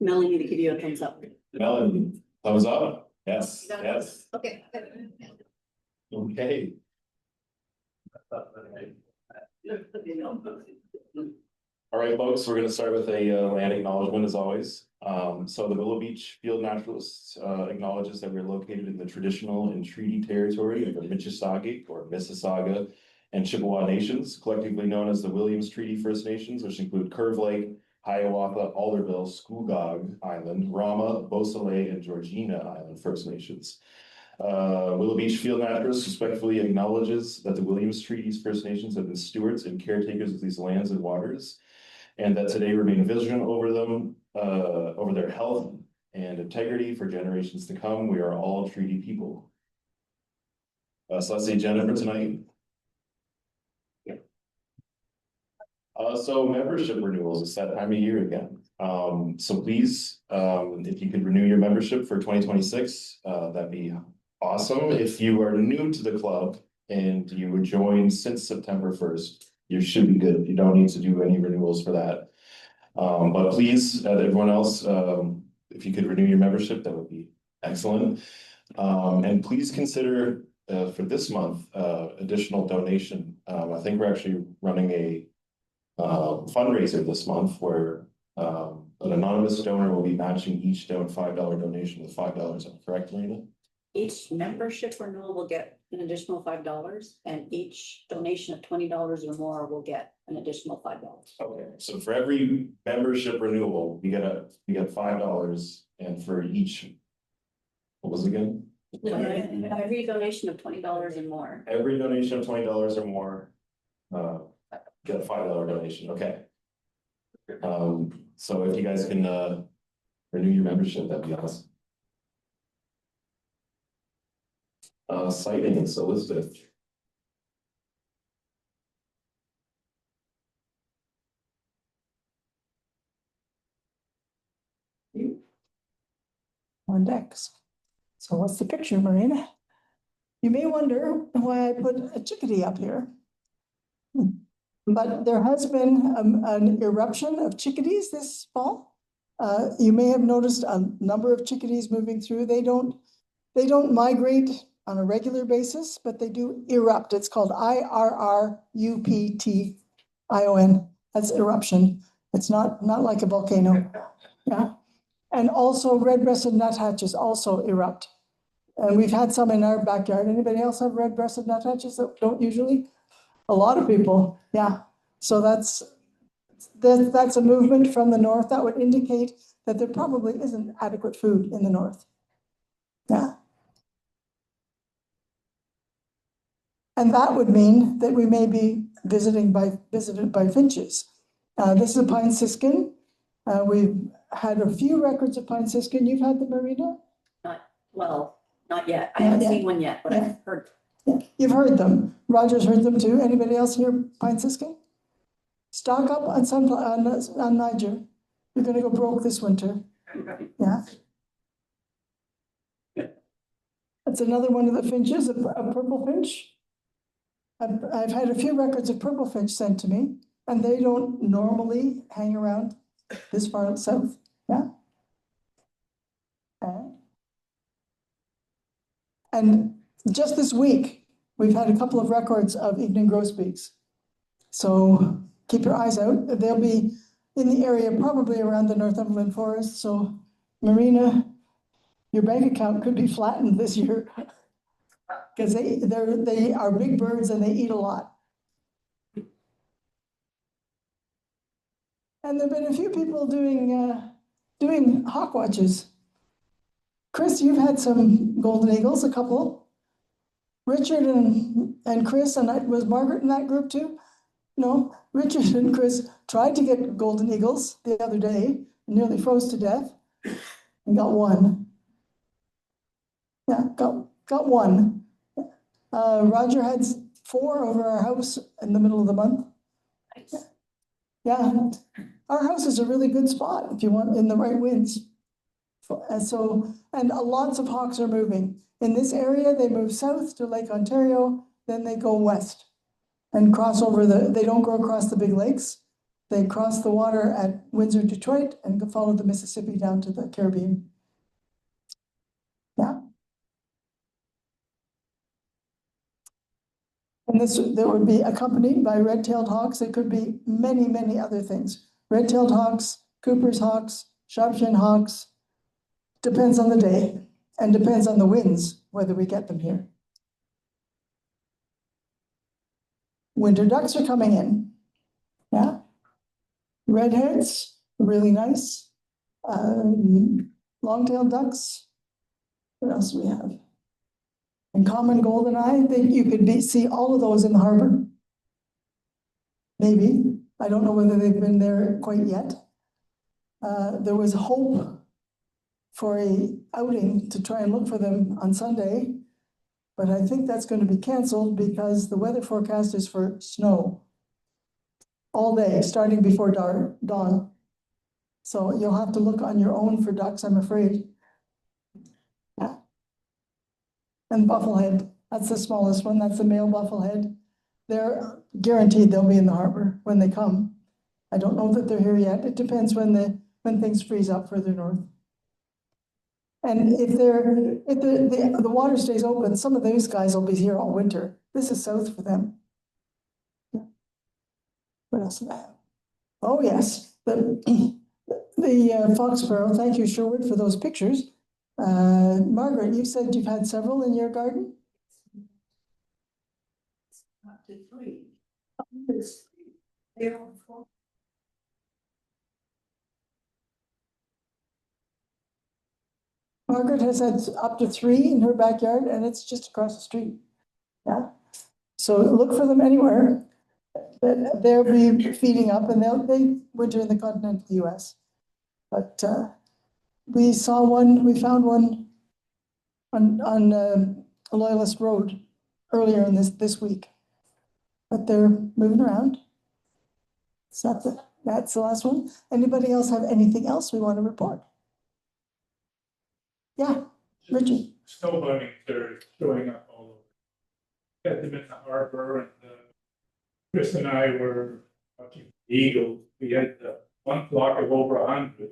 Melanie to give you a thumbs up. Melanie, thumbs up? Yes, yes. Okay. Okay. All right, folks, we're gonna start with a land acknowledgement as always. So the Willow Beach Field Naturalists acknowledges that we're located in the traditional and treaty territory of the Mississauga and Chippewa nations, collectively known as the Williams Treaty First Nations, which include Curve Lake, Hiawatha, Alderville, Scugog Island, Rama, Beausoleil, and Georgina Island First Nations. Willow Beach Field Naturalists respectfully acknowledges that the Williams Treaties First Nations have been stewards and caretakers of these lands and waters, and that today remain vigilant over them, over their health and integrity for generations to come. We are all treaty people. So that's the agenda for tonight. So membership renewals, it's that time of year again. So please, if you could renew your membership for 2026, that'd be awesome. If you are new to the club and you were joined since September 1st, you should be good. You don't need to do any renewals for that. But please, everyone else, if you could renew your membership, that would be excellent. And please consider for this month, additional donation. I think we're actually running a fundraiser this month where an anonymous donor will be matching each $5 donation with $5. Am I correct, Marina? Each membership renewal will get an additional $5, and each donation of $20 or more will get an additional $5. Okay, so for every membership renewal, you get $5, and for each, what was it again? Every donation of $20 and more. Every donation of $20 or more, get a $5 donation. Okay. So if you guys can renew your membership, that'd be awesome. Sightings, Elizabeth. On decks. So what's the picture, Marina? You may wonder why I put a chickadee up here. But there has been an eruption of chickadees this fall. You may have noticed a number of chickadees moving through. They don't migrate on a regular basis, but they do erupt. It's called IRRUPTION. That's eruption. It's not like a volcano. Yeah. And also red-breasted nuthatches also erupt. And we've had some in our backyard. Anybody else have red-breasted nuthatches that don't usually? A lot of people, yeah. So that's a movement from the north that would indicate that there probably isn't adequate food in the north. Yeah. And that would mean that we may be visited by finches. This is a pine siskin. We've had a few records of pine siskin. You've had them, Marina? Not yet. I haven't seen one yet, but I've heard. Yeah, you've heard them. Roger's heard them too. Anybody else hear pine siskin? Stock up on Niger. You're going to go broke this winter. Yeah. That's another one of the finches, a purple finch. I've had a few records of purple finch sent to me, and they don't normally hang around this far south. Yeah. And just this week, we've had a couple of records of evening grosbeaks. So keep your eyes out. They'll be in the area, probably around the Northumberland forest. So Marina, your bank account could be flattened this year because they are big birds and they eat a lot. And there've been a few people doing hawk watches. Chris, you've had some golden eagles, a couple. Richard and Chris, and was Margaret in that group too? No, Richard and Chris tried to get golden eagles the other day, nearly froze to death, and got one. Yeah, got one. Roger had 4 over our house in the middle of the month. Nice. Yeah, our house is a really good spot if you want in the right winds. And lots of hawks are moving. In this area, they move south to Lake Ontario, then they go west and cross over they don't go across the big lakes. They cross the water at Windsor, Detroit, and go follow the Mississippi down to the Caribbean. Yeah. And this, there would be accompanied by red-tailed hawks. It could be many, many other things. Red-tailed hawks, Cooper's hawks, sharp-shinned hawks. Depends on the day and depends on the winds, whether we get them here. Winter ducks are coming in. Yeah. Redheads, really nice. Long-tailed ducks. What else do we have? And common goldeneye, think you could see all of those in the harbor. Maybe. I don't know whether they've been there quite yet. There was hope for a outing to try and look for them on Sunday, but I think that's going to be canceled because the weather forecast is for snow all day, starting before dawn. So you'll have to look on your own for ducks, I'm afraid. Yeah. And bufflehead, that's the smallest one. That's the male bufflehead. They're guaranteed they'll be in the harbor when they come. I don't know that they're here yet. It depends when things freeze up further north. And if the water stays open, some of those guys will be here all winter. This is south for them. Yeah. What else do I have? Oh, yes, the fox sparrow. Thank you, Sherwood, for those pictures. Margaret, you said you've had several in your garden? Up to 3. Margaret has had up to 3 in her backyard, and it's just across the street. Yeah. So look for them anywhere. They'll be feeding up, and they winter in the continental US. But we found one on Loyalist Road earlier in this week. But they're moving around. So that's the last one. Anybody else have anything else we want to report? Yeah, Richard. Snow bunnies are showing up all over. Got them in the harbor, and Chris and I were watching the eagles. We had one flock of over 100.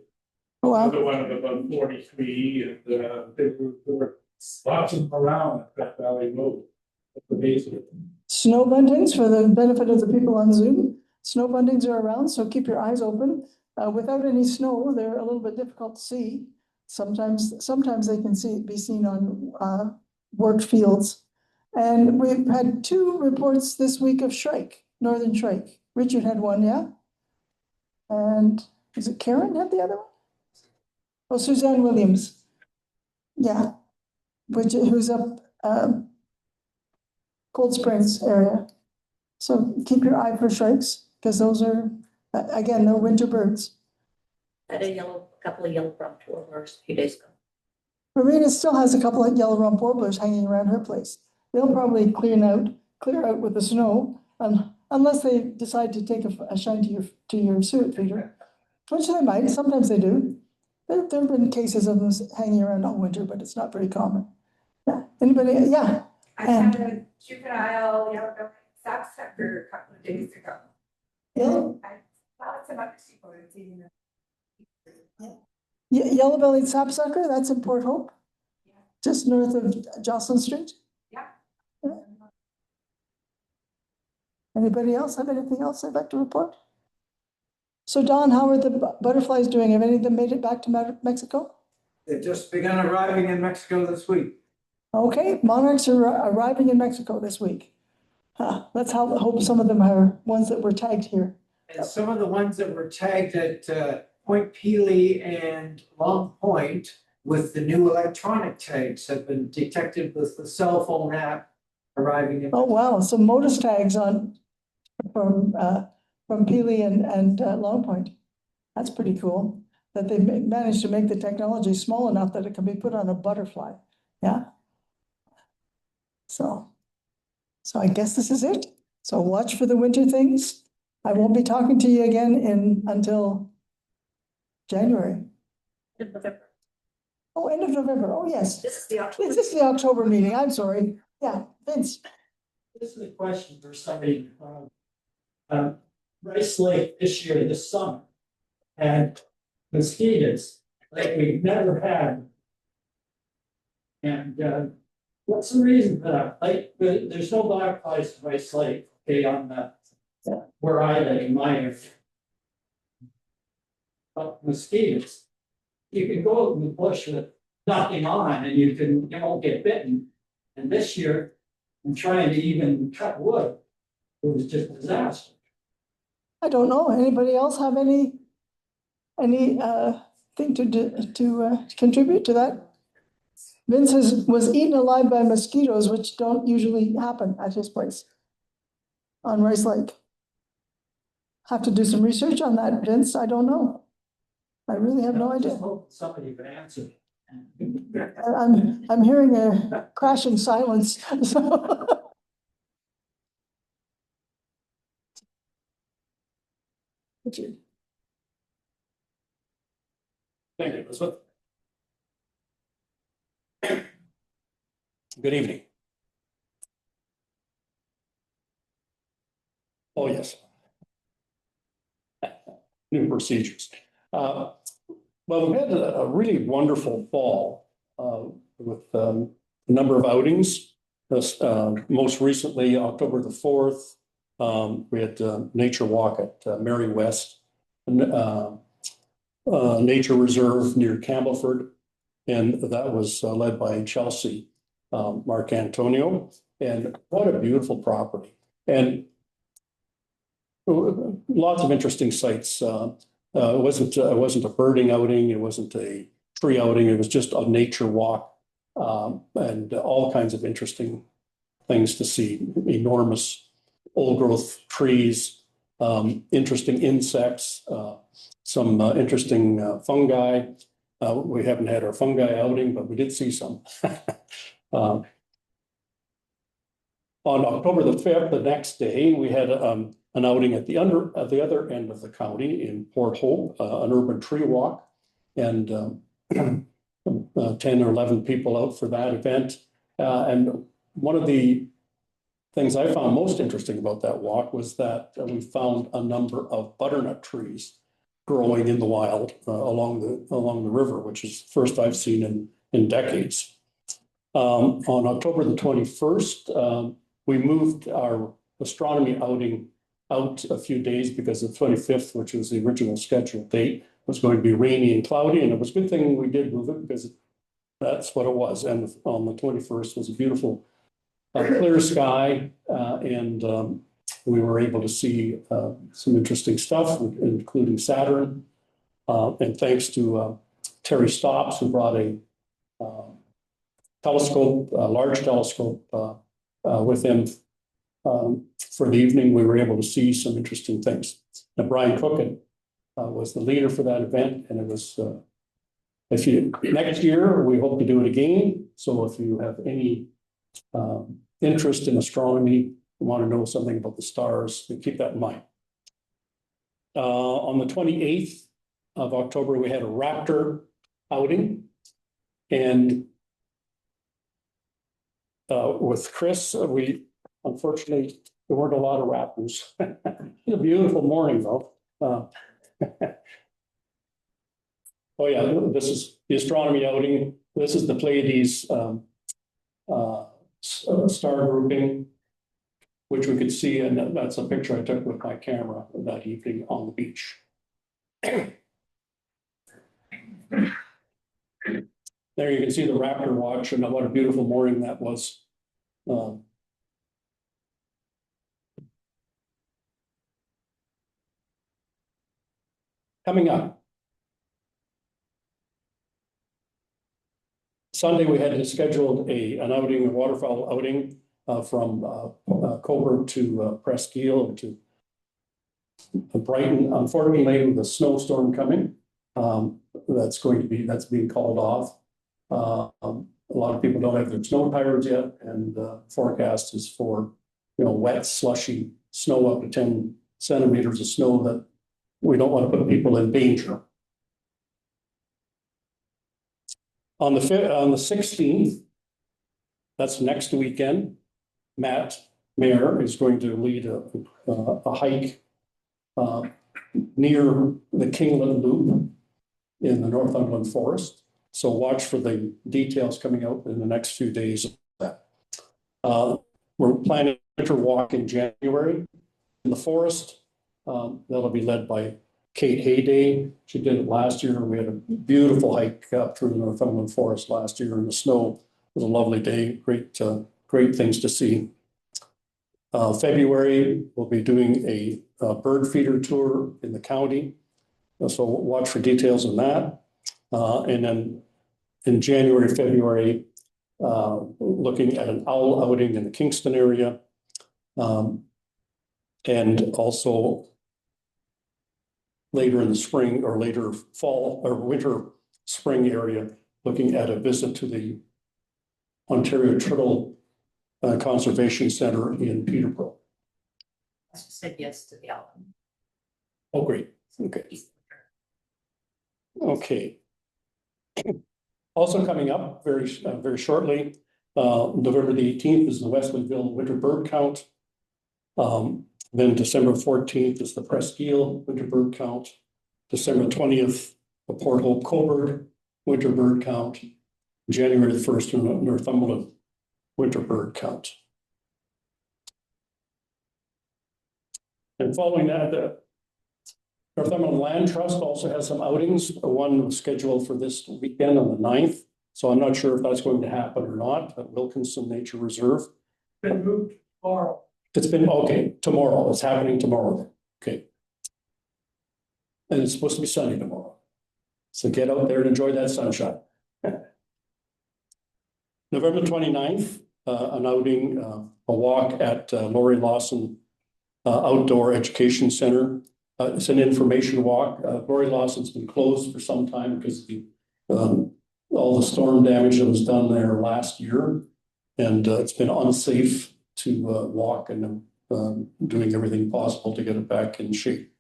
Oh, wow. Another one of about 43, and they were slouching around at that Valley Road at the base of it. Snow buntings, for the benefit of the people on Zoom, snow buntings are around, so keep your eyes open. Without any snow, they're a little bit difficult to see. Sometimes they can be seen on worked fields. And we've had 2 reports this week of shrike, northern shrike. Richard had one, yeah? And is it Karen had the other one? Oh, Suzanne Williams. Yeah, who's up Cold Springs area. So keep your eye for shrikes, because those are, again, they're winter birds. Had a couple of yellow rump warblers a few days ago. Marina still has a couple of yellow rump warblers hanging around her place. They'll probably clear out with the snow, unless they decide to take a shine to your suet feeder, which they might. Sometimes they do. There have been cases of them hanging around all winter, but it's not very common. Yeah. Anybody? Yeah. I had a juvenile yellow sapsucker a couple of days ago. Yeah. I thought some other people had seen it. Yellow-bellied sapsucker, that's in Port Hope, Yeah. just north of Jocelyn Street. Yeah. Anybody else have anything else they'd like to report? So Don, how are the butterflies doing? Have any of them made it back to Mexico? They've just begun arriving in Mexico this week. Okay, monarchs are arriving in Mexico this week. Let's hope some of them are ones that were tagged here. And some of the ones that were tagged at Point Pelee and Long Point with the new electronic tags have been detected with the cell phone app arriving in. Oh, wow, some Motus tags from Pelee and Long Point. That's pretty cool that they managed to make the technology small enough that it can be put on a butterfly. Yeah. So I guess this is it. So watch for the winter things. I won't be talking to you again until January. End of November. Oh, end of November. Oh, yes. This is the October. This is the October meeting. I'm sorry. Yeah, Vince. This is a question for somebody. Rice Lake this year, this summer, had mosquitoes like we've never had. And what's the reason for that? Like, there's no black flies in Rice Lake, okay, on the, where I live in my area. But mosquitoes, you can go out in the bush with nothing on and you won't get bitten. And this year, I'm trying to even cut wood. It was just a disaster. I don't know. Anybody else have any thing to contribute to that? Vince was eaten alive by mosquitoes, which don't usually happen at his place on Rice Lake. Have to do some research on that, Vince. I don't know. I really have no I just idea. hope somebody would answer. I'm hearing a crashing silence. So. Thank you, Elizabeth. Good evening. Oh, yes. New procedures. Well, we've had a really wonderful fall with a number of outings. Most recently, October the 4th, we had Nature Walk at Mary West, Nature Reserve near Campbellford, and that was led by Chelsea Mark Antonio. And what a beautiful property. And lots of interesting sights. It wasn't a birding outing. It wasn't a tree outing. It was just a nature walk, and all kinds of interesting things to see. Enormous old growth trees, interesting insects, some interesting fungi. We haven't had our fungi outing, but we did see some. On October the 5th, the next day, we had an outing at the other end of the county in Port Hope, an urban tree walk, and 10 or 11 people out for that event. And one of the things I found most interesting about that walk was that we found a number of butternut trees growing in the wild along the river, which is the first I've seen in decades. On October the 21st, we moved our astronomy outing out a few days because the 25th, which was the original scheduled date, was going to be rainy and cloudy. And it was a good thing we did move it because that's what it was. And on the 21st was a beautiful clear sky. And we were able to see some interesting stuff, including Saturn. And thanks to Terry Stopps, who brought a telescope, a large telescope with him for the evening, we were able to see some interesting things. Now, Brian Cookin was the leader for that event, and it was, next year, we hope to do it again. So if you have any interest in astronomy, want to know something about the stars, keep that in mind. On the 28th of October, we had a raptor outing, and with Chris, unfortunately, there weren't a lot of raptors. It's a beautiful morning, though. Oh yeah, this is the astronomy outing. This is the Pleiades star grouping, which we could see, and that's a picture I took with my camera that evening on the beach. There you can see the raptor watch, and what a beautiful morning that was. Coming up. Sunday, we had scheduled an outing, a waterfowl outing from Coburg to Presqu'île to Brighton. Unfortunately, with a snowstorm coming, that's being called off. A lot of people don't have their snow tires yet, and the forecast is for wet, slushy snow up to 10 centimeters of snow that we don't want to put people in danger. On the 16th, that's next weekend, Matt Mayer is going to lead a hike near the Kingland Loop in the Northumberland Forest. So watch for the details coming out in the next few days of that. We're planning a winter walk in January in the forest. That'll be led by Kate Hayday. She did it last year. We had a beautiful hike up through the Northumberland Forest last year in the snow. It was a lovely day. Great things to see. February, we'll be doing a bird feeder tour in the county. So watch for details on that. And then in January, February, looking at an owl outing in the Kingston area. And also later in the spring or later fall or winter, spring area, looking at a visit to the Ontario Turtle Conservation Center in Peterborough. I just said yes to the album. Oh, great. Okay. Okay. Also coming up very shortly, November the 18th is the Wesleyville Winter Bird Count. Then December 14th is the Presqu'île Winter Bird Count. December 20th, the Port Hope Coburg Winter Bird Count. January 1st, Northumberland Winter Bird Count. And following that, the Northumberland Land Trust also has some outings. One was scheduled for this weekend on the 9th. So I'm not sure if that's going to happen or not, at Wilkinson Nature Reserve. Been moved tomorrow. It's been, okay, tomorrow. It's happening tomorrow. Okay. And it's supposed to be sunny tomorrow. So get out there and enjoy that sunshine. November 29th, an outing, a walk at Lori Lawson Outdoor Education Center. It's an information walk. Lori Lawson's been closed for some time because of the, all the storm damage that was done there last year. And it's been unsafe to walk, and doing everything possible to get it back in shape.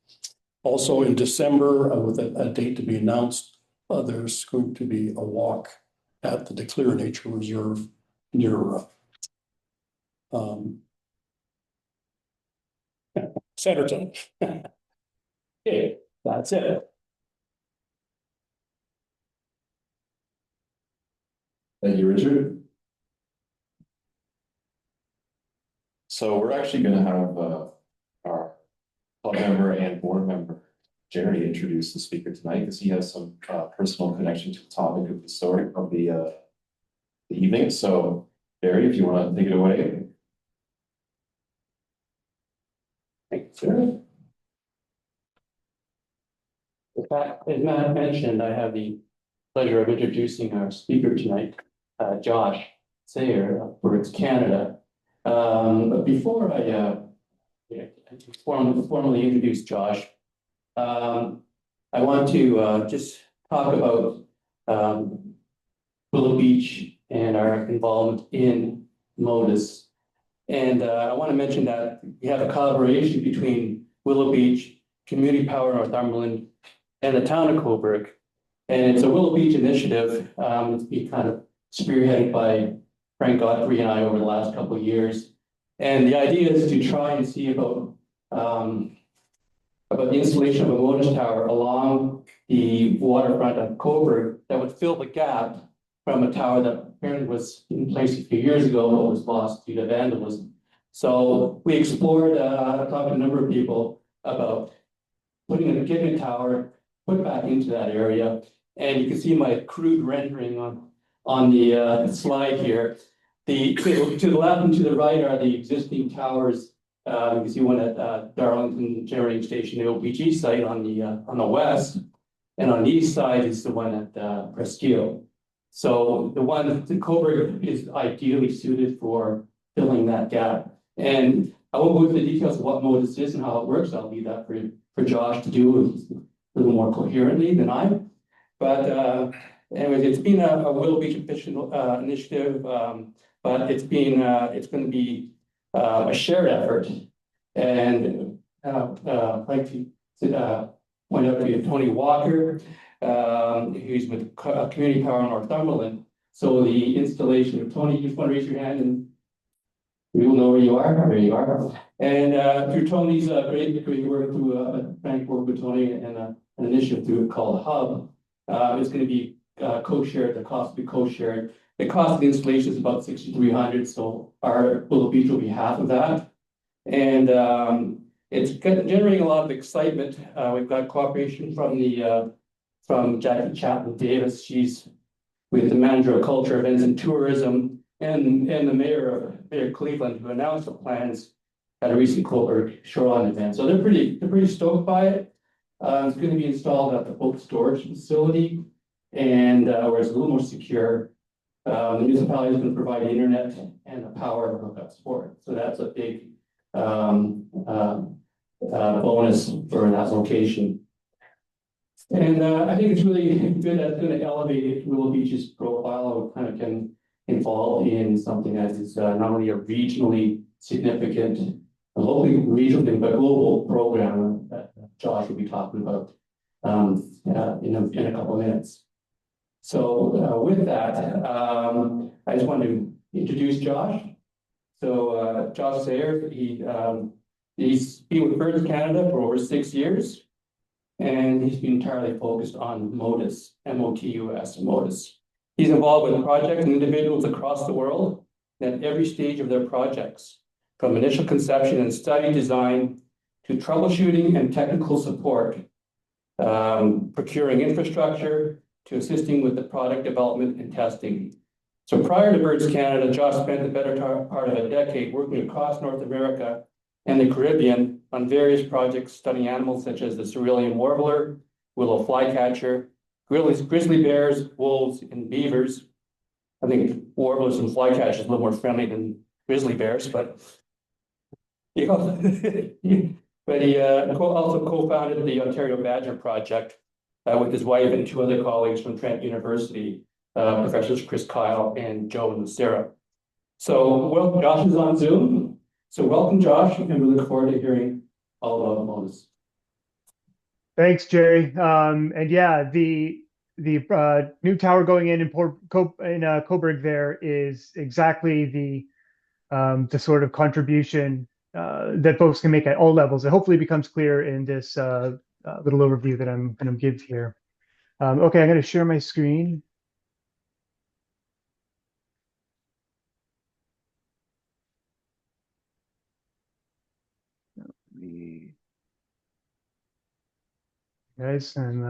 Also in December, with a date to be announced, there's going to be a walk at the Declare Nature Reserve near Centerton. Okay, that's it. Thank you, Richard. So we're actually going to have our club member and board member, Jerry, introduce the speaker tonight because he has some personal connection to the topic of the story of the evening. So, Jerry, if you want to take it away. Thanks, sir. As Matt mentioned, I have the pleasure of introducing our speaker tonight, Josh Sayer of Birds Canada. But before I formally introduce Josh, I want to just talk about Willow Beach and our involvement in Motus. And I want to mention that we have a collaboration between Willow Beach, Community Power Northumberland, and the town of Coburg. And it's a Willow Beach initiative. It's been kind of spearheaded by Frank Godfrey and I over the last couple of years. And the idea is to try and see about the installation of a Motus tower along the waterfront of Coburg that would fill the gap from a tower that apparently was in place a few years ago but was lost due to vandalism. So we explored, talked to a number of people about getting a tower put back into that area. And you can see my crude rendering on the slide here. To the left and to the right are the existing towers. You can see one at Darlington Generating Station, the OPG site on the west, and on the east side is the one at Presqu'île. So the one at Coburg is ideally suited for filling that gap. And I won't go into the details of what Motus is and how it works. I'll leave that for Josh to do a little more coherently than I. But anyways, it's been a Willow Beach official initiative, but it's going to be a shared effort. And I'd like to point out to Tony Walker, who's with Community Power Northumberland. So the installation of Tony, you just want to raise your hand and We will know where you are, there you are. And through Tony's great work through Frank work with Tony and an initiative through called Hub, it's going to be co-shared, the cost will be co-shared. The cost of the installation is about $6,300, so our Willow Beach will be half of that. And it's generating a lot of excitement. We've got cooperation from Jackie Chapman Davis. She's with the manager of culture, events and tourism, and the mayor Cleveland, who announced the plans at a recent Coburg shoreline event. So they're pretty stoked by it. It's going to be installed at the boat storage facility, and where it's a little more secure. The municipality is going to provide the internet and the power hookups for it. So that's a big bonus for that location. And I think it's really good. That's going to elevate Willow Beach's profile. Kind of can involve in something that is not only a regionally significant, locally regional, but global program that Josh will be talking about in a couple of minutes. So with that, I just want to introduce Josh. So Josh Sayers, he's been with Birds Canada for over 6 years, and he's been entirely focused on Motus, M-O-T-U-S, Motus. He's involved with projects and individuals across the world at every stage of their projects, from initial conception and study design to troubleshooting and technical support, procuring infrastructure, to assisting with the product development and testing. So prior to Birds Canada, Josh spent the better part of a decade working across North America and the Caribbean on various projects studying animals such as the cerulean warbler, willow flycatcher, grizzly bears, wolves, and beavers. I think warblers and flycatchers are a little more friendly than grizzly bears, but you know, but he also co-founded the Ontario Badger Project with his wife and 2 other colleagues from Trent University, Professors Chris Kyle and Joe and Sarah. So, well, Josh is on Zoom. So welcome, Josh, and we look forward to hearing all about Motus. Thanks, Jerry. And yeah, the new tower going in Coburg there is exactly the sort of contribution that folks can make at all levels. It hopefully becomes clear in this little overview that I'm going to give here. Okay, I'm going to share my screen. Guys, and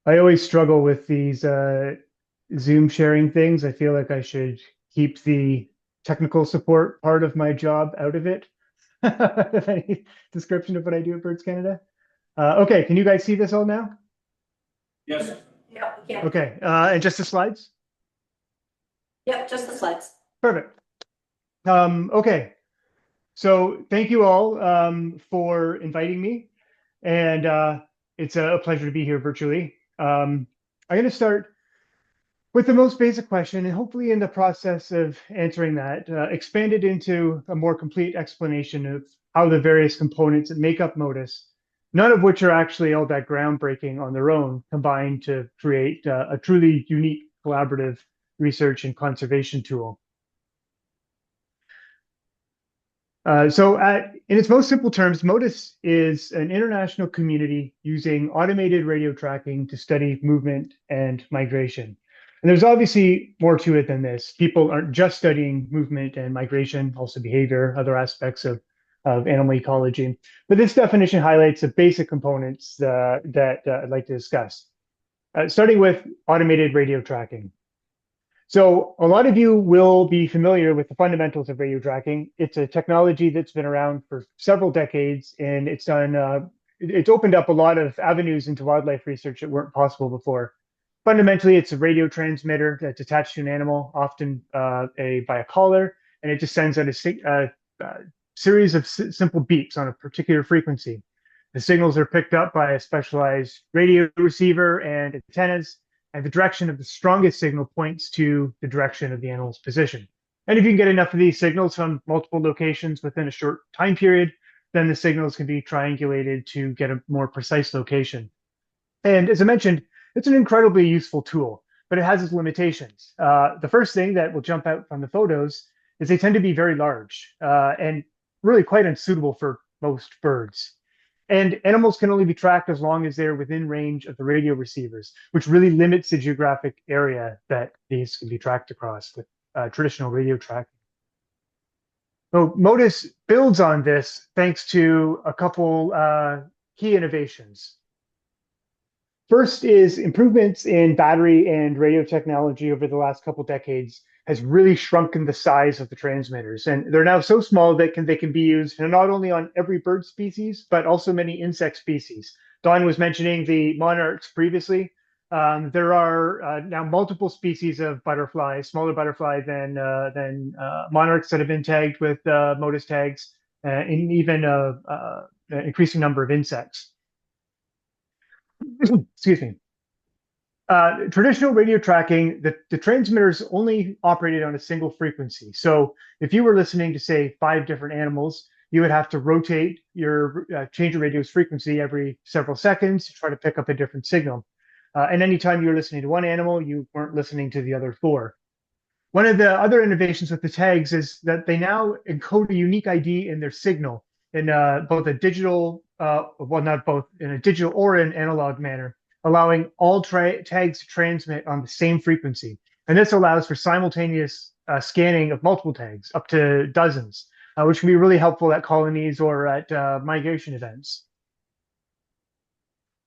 I always struggle with these Zoom sharing things. I feel like I should keep the technical support part of my job out of it. Any description of what I do at Birds Canada? Okay, can you guys see this all now? Yes. Yeah. Okay, and just the slides? Yep, just the slides. Perfect. Okay, so thank you all for inviting me, and it's a pleasure to be here virtually. I'm going to start with the most basic question, and hopefully in the process of answering that, expand it into a more complete explanation of how the various components that make up Motus, none of which are actually all that groundbreaking on their own, combine to create a truly unique collaborative research and conservation tool. In its most simple terms, Motus is an international community using automated radio tracking to study movement and migration. And there's obviously more to it than this. People aren't just studying movement and migration, also behavior, other aspects of animal ecology. But this definition highlights the basic components that I'd like to discuss. Starting with automated radio tracking. So a lot of you will be familiar with the fundamentals of radio tracking. It's a technology that's been around for several decades, and it's opened up a lot of avenues into wildlife research that weren't possible before. Fundamentally, it's a radio transmitter that's attached to an animal, often by a collar, and it just sends out a series of simple beeps on a particular frequency. The signals are picked up by a specialized radio receiver and antennas, and the direction of the strongest signal points to the direction of the animal's position. And if you can get enough of these signals from multiple locations within a short time period, then the signals can be triangulated to get a more precise location. And as I mentioned, it's an incredibly useful tool, but it has its limitations. The first thing that will jump out from the photos is they tend to be very large and really quite unsuitable for most birds. And animals can only be tracked as long as they're within range of the radio receivers, which really limits the geographic area that these can be tracked across with traditional radio tracking. So Motus builds on this thanks to a couple key innovations. First is improvements in battery and radio technology over the last couple decades has really shrunken the size of the transmitters. And they're now so small that they can be used not only on every bird species, but also many insect species. Don was mentioning the monarchs previously. There are now multiple species of butterfly, smaller butterfly than monarchs that have been tagged with Motus tags, and even an increasing number of insects. Excuse me. Traditional radio tracking, the transmitters only operated on a single frequency. So if you were listening to, say, 5 different animals, you would have to rotate change your radio's frequency every several seconds to try to pick up a different signal. And anytime you were listening to one animal, you weren't listening to the other 4. One of the other innovations with the tags is that they now encode a unique ID in their signal in both a digital, well, not both, in a digital or an analog manner, allowing all tags to transmit on the same frequency. And this allows for simultaneous scanning of multiple tags, up to dozens, which can be really helpful at colonies or at migration events.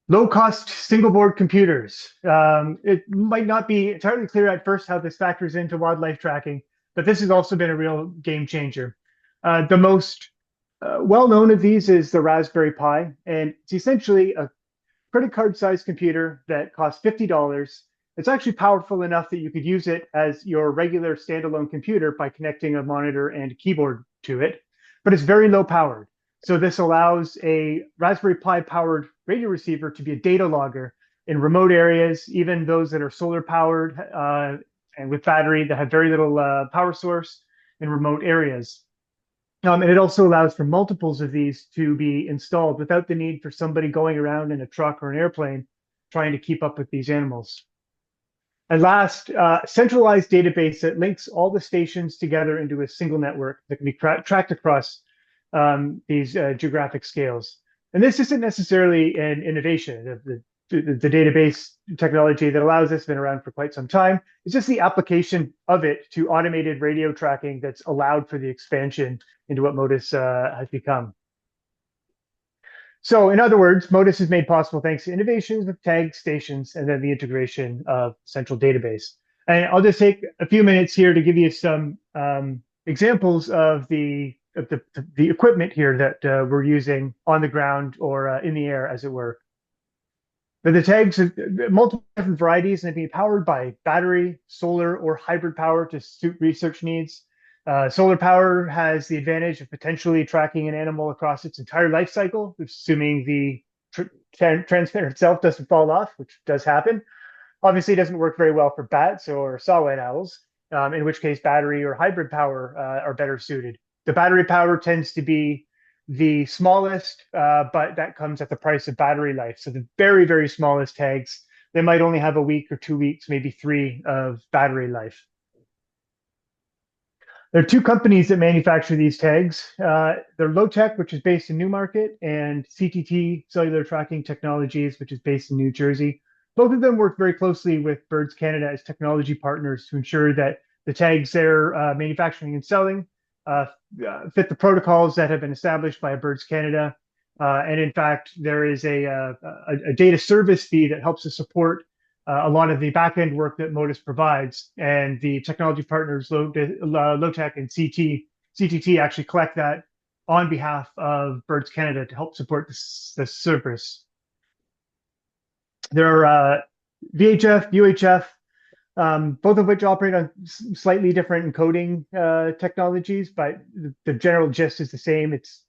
Low-cost single-board computers. It might not be entirely clear at first how this factors into wildlife tracking, but this has also been a real game changer. The most well-known of these is the Raspberry Pi, and it's essentially a credit card-sized computer that costs $50. It's actually powerful enough that you could use it as your regular standalone computer by connecting a monitor and a keyboard to it, but it's very low-powered. So this allows a Raspberry Pi powered radio receiver to be a data logger in remote areas, even those that are solar powered and with battery that have very little power source in remote areas. And it also allows for multiples of these to be installed without the need for somebody going around in a truck or an airplane trying to keep up with these animals. And last, centralized database that links all the stations together into a single network that can be tracked across these geographic scales. And this isn't necessarily an innovation. The database technology that allows this has been around for quite some time. It's just the application of it to automated radio tracking that's allowed for the expansion into what Motus has become. So in other words, Motus is made possible thanks to innovations with tag stations and then the integration of central database. And I'll just take a few minutes here to give you some examples of the equipment here that we're using on the ground or in the air, as it were. But the tags have multiple different varieties, and they can be powered by battery, solar, or hybrid power to suit research needs. Solar power has the advantage of potentially tracking an animal across its entire life cycle, assuming the transmitter itself doesn't fall off, which does happen. Obviously, it doesn't work very well for bats or saw-whet owls, in which case battery or hybrid power are better suited. The battery power tends to be the smallest, but that comes at the price of battery life. So the very, very smallest tags, they might only have a week or 2 weeks, maybe 3 of battery life. There are 2 companies that manufacture these tags. They're Low-Tech, which is based in Newmarket, and CTT, Cellular Tracking Technologies, which is based in New Jersey. Both of them work very closely with Birds Canada as technology partners to ensure that the tags they're manufacturing and selling fit the protocols that have been established by Birds Canada. And in fact, there is a data service fee that helps to support a lot of the back-end work that Motus provides. And the technology partners, Low-Tech and CTT actually collect that on behalf of Birds Canada to help support the service. There are VHF, UHF, both of which operate on slightly different encoding technologies, but the general gist is the same. It's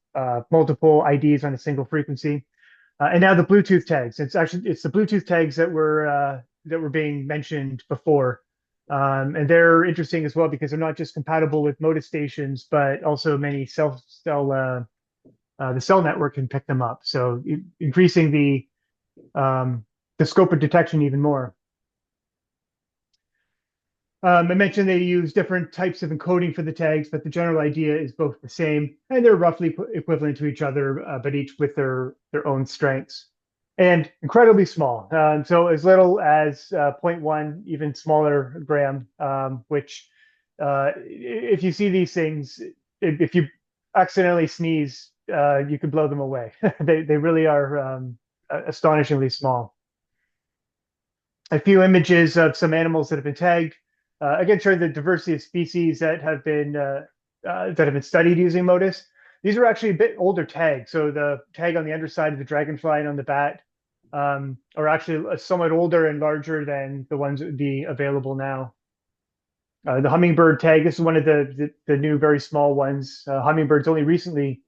multiple IDs on a single frequency. And now the Bluetooth tags. It's the Bluetooth tags that were being mentioned before, and they're interesting as well because they're not just compatible with Motus stations, but also many the cell network can pick them up. So increasing the the scope of detection even more. I mentioned they use different types of encoding for the tags, but the general idea is both the same, and they're roughly equivalent to each other, but each with their own strengths. And incredibly small, so as little as 0.1, even smaller gram, which if you see these things, if you accidentally sneeze, you could blow them away. They really are astonishingly small. A few images of some animals that have been tagged. Again, showing the diversity of species that have been studied using Motus. These are actually a bit older tags. So the tag on the underside of the dragonfly and on the bat are actually somewhat older and larger than the ones that would be available now. The hummingbird tag, this is one of the new very small ones. Hummingbirds only recently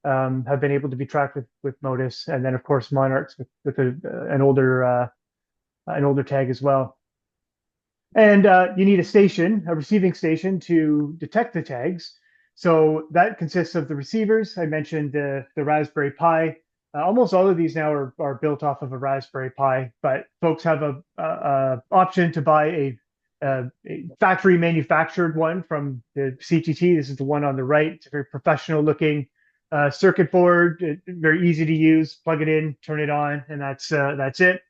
have been able to be tracked with Motus, and then of course monarchs with an older tag as well. And you need a receiving station to detect the tags. So that consists of the receivers. I mentioned the Raspberry Pi. Almost all of these now are built off of a Raspberry Pi, but folks have a option to buy a factory manufactured one from the CTT. This is the one on the right. It's a very professional looking circuit board, very easy to use. Plug it in, turn it on, and that's it.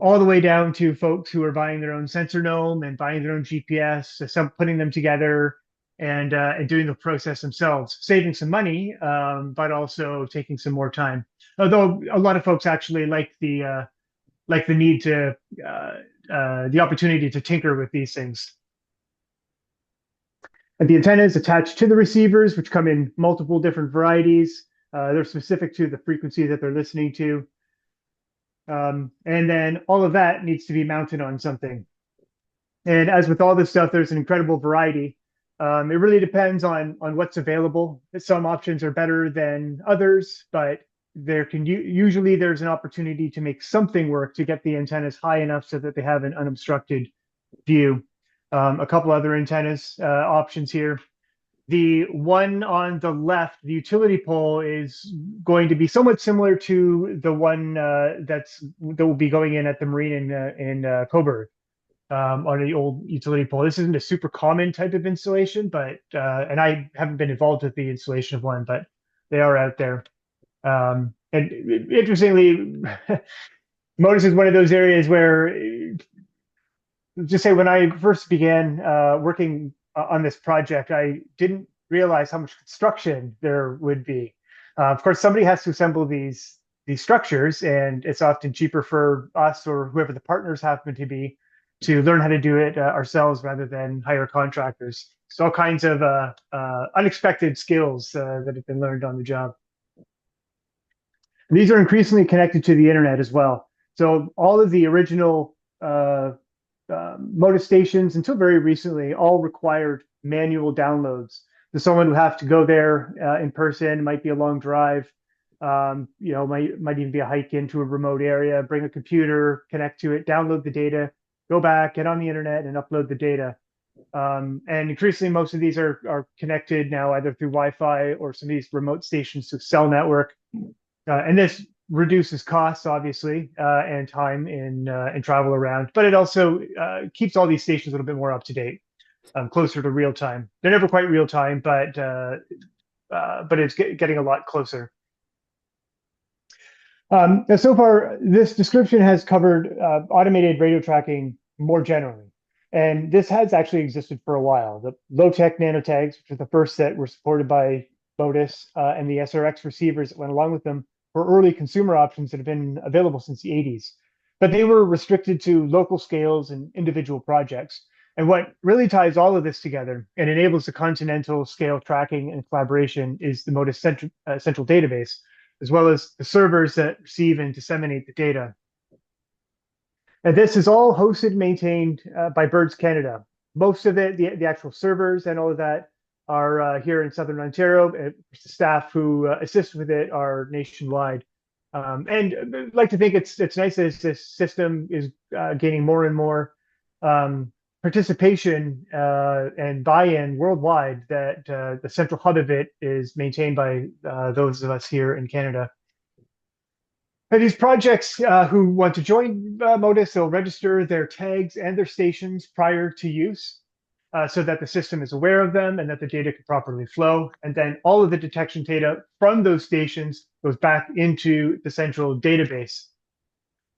All the way down to folks who are buying their own sensor gnome and buying their own GPS, putting them together and doing the process themselves, saving some money, but also taking some more time. Although a lot of folks actually like the need to the opportunity to tinker with these things. And the antennas attached to the receivers, which come in multiple different varieties. They're specific to the frequency that they're listening to. And then all of that needs to be mounted on something. And as with all this stuff, there's an incredible variety. It really depends on what's available. Some options are better than others, but usually there's an opportunity to make something work to get the antennas high enough so that they have an unobstructed view. A couple other antennas options here. The one on the left, the utility pole, is going to be somewhat similar to the one that will be going in at the marine in Coburg on the old utility pole. This isn't a super common type of installation, but and I haven't been involved with the installation of one, but they are out there. And interestingly, Motus is one of those areas where, just say when I first began working on this project, I didn't realize how much construction there would be. Of course, somebody has to assemble these structures, and it's often cheaper for us or whoever the partners happen to be to learn how to do it ourselves rather than hire contractors. So all kinds of unexpected skills that have been learned on the job. And these are increasingly connected to the internet as well. So all of the original Motus stations, until very recently, all required manual downloads. So someone would have to go there in person. Might be a long drive. Might even be a hike into a remote area. Bring a computer, connect to it, download the data, go back, get on the internet, and upload the data. And increasingly, most of these are connected now either through Wi-Fi or some of these remote stations to cell network. And this reduces costs, obviously, and time in travel around, but it also keeps all these stations a little bit more up to date, closer to real time. They're never quite real time, but it's getting a lot closer. So far, this description has covered automated radio tracking more generally, and this has actually existed for a while. The low-tech nanotags, which are the first that were supported by Motus, and the SRX receivers that went along with them, were early consumer options that have been available since the 80s. But they were restricted to local scales and individual projects. And what really ties all of this together and enables the continental scale tracking and collaboration is the Motus central database, as well as the servers that receive and disseminate the data. And this is all hosted and maintained by Birds Canada. Most of it, the actual servers and all of that, are here in Southern Ontario. The staff who assist with it are nationwide. And I'd like to think it's nice that this system is gaining more and more participation and buy-in worldwide, that the central hub of it is maintained by those of us here in Canada. For these projects who want to join Motus, they'll register their tags and their stations prior to use so that the system is aware of them and that the data can properly flow. And then all of the detection data from those stations goes back into the central database.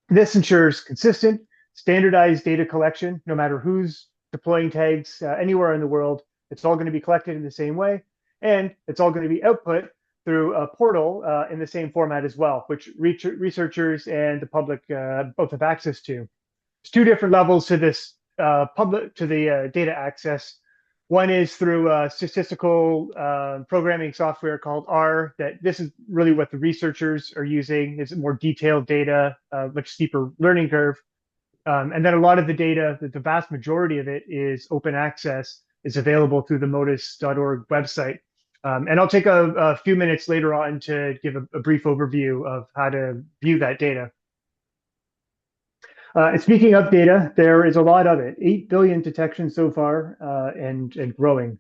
This ensures consistent, standardized data collection, no matter who's deploying tags anywhere in the world. It's all going to be collected in the same way, and it's all going to be output through a portal in the same format as well, which researchers and the public both have access to. There's two different levels to this data access. One is through statistical programming software called R. That this is really what the researchers are using. It's more detailed data, much steeper learning curve. And then a lot of the data, the vast majority of it is open access, is available through the motus.org website. And I'll take a few minutes later on to give a brief overview of how to view that data. And speaking of data, there is a lot of it, 8 billion detections so far and growing.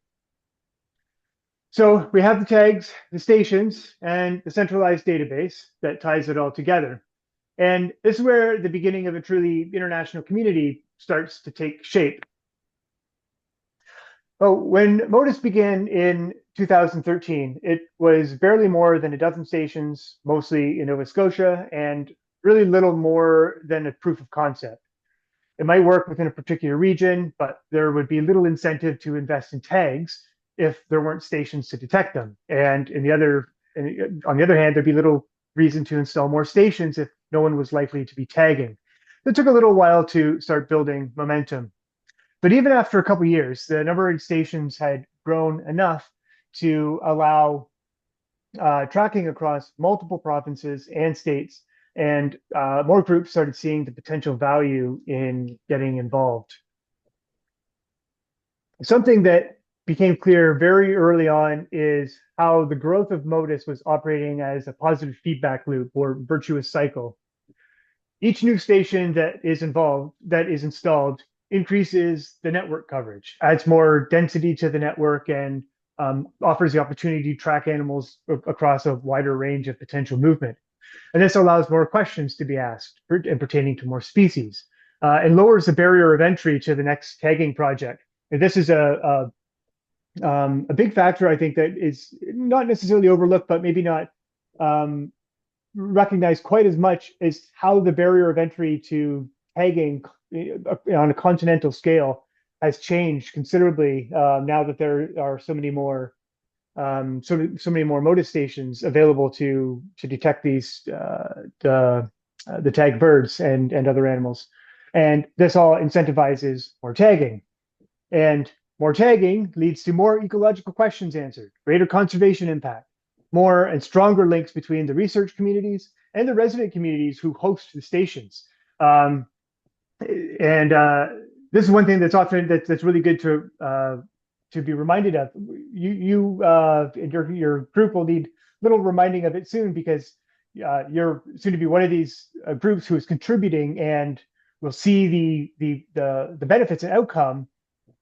So we have the tags, the stations, and the centralized database that ties it all together. And this is where the beginning of a truly international community starts to take shape. Oh, when Motus began in 2013, it was barely more than a dozen stations, mostly in Nova Scotia, and really little more than a proof of concept. It might work within a particular region, but there would be little incentive to invest in tags if there weren't stations to detect them. And on the other hand, there'd be little reason to install more stations if no one was likely to be tagging. It took a little while to start building momentum. But even after a couple of years, the number of stations had grown enough to allow tracking across multiple provinces and states, and more groups started seeing the potential value in getting involved. Something that became clear very early on is how the growth of Motus was operating as a positive feedback loop or virtuous cycle. Each new station that is installed increases the network coverage, adds more density to the network, and offers the opportunity to track animals across a wider range of potential movement. And this allows more questions to be asked and pertaining to more species, and lowers the barrier of entry to the next tagging project. And this is a big factor, I think, that is not necessarily overlooked, but maybe not recognized quite as much as how the barrier of entry to tagging on a continental scale has changed considerably now that there are so many more Motus stations available to detect these the tagged birds and other animals, and this all incentivizes more tagging, and more tagging leads to more ecological questions answered, greater conservation impact, more and stronger links between the research communities and the resident communities who host the stations. This is one thing that's often that's really good to be reminded of. You and your group will need little reminding of it soon, because you're soon to be one of these groups who is contributing and will see the benefits and outcome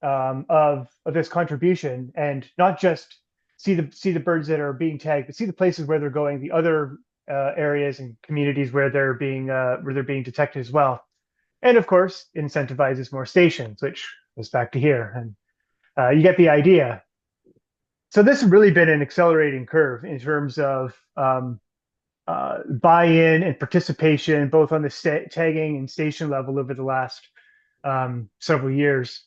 of this contribution, and not just see the birds that are being tagged, but see the places where they're going, the other areas and communities where they're being detected as well. And of course, incentivizes more stations, which goes back to here. And you get the idea. So this has really been an accelerating curve in terms of buy-in and participation, both on the tagging and station level over the last several years.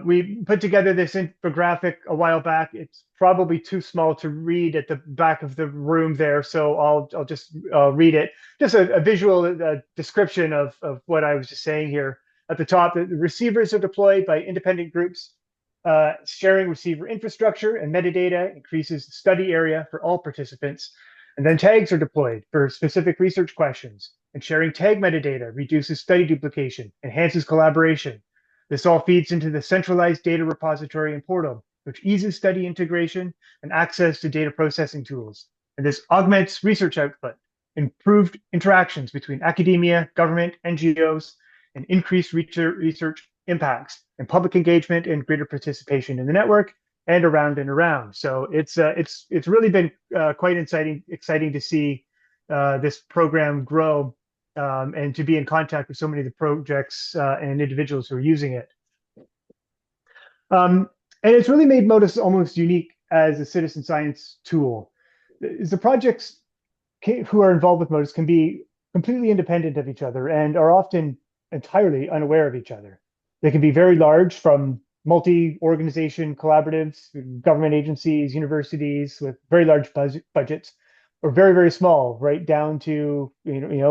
We put together this infographic a while back. It's probably too small to read at the back of the room there, so I'll just read it. Just a visual description of what I was just saying here. At the top, the receivers are deployed by independent groups. Sharing receiver infrastructure and metadata increases the study area for all participants. And then tags are deployed for specific research questions. And sharing tag metadata reduces study duplication, enhances collaboration. This all feeds into the centralized data repository and portal, which eases study integration and access to data processing tools. And this augments research output, improved interactions between academia, government, NGOs, and increased research impacts and public engagement and greater participation in the network and around and around. So it's really been quite exciting to see this program grow and to be in contact with so many of the projects and individuals who are using it. And it's really made Motus almost unique as a citizen science tool. The projects who are involved with Motus can be completely independent of each other and are often entirely unaware of each other. They can be very large, from multi-organization collaboratives, government agencies, universities with very large budgets, or very, very small, right down to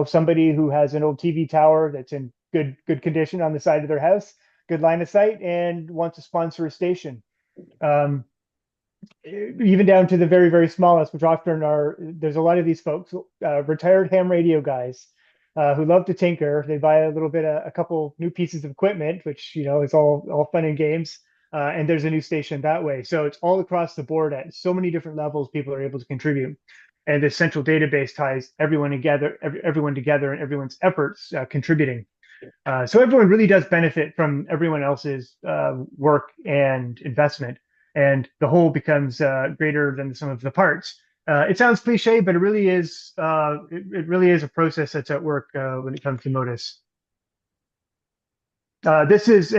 somebody who has an old TV tower that's in good condition on the side of their house, good line of sight, and wants to sponsor a station. Even down to the very, very smallest, which often there's a lot of these folks, retired ham radio guys, who love to tinker. They buy a couple new pieces of equipment, which, is all fun and games. And there's a new station that way. So it's all across the board at so many different levels people are able to contribute. And this central database ties everyone together and everyone's efforts contributing. So everyone really does benefit from everyone else's work and investment, and the whole becomes greater than the sum of the parts. It sounds cliche, but it really is. It really is a process that's at work when it comes to Motus. This is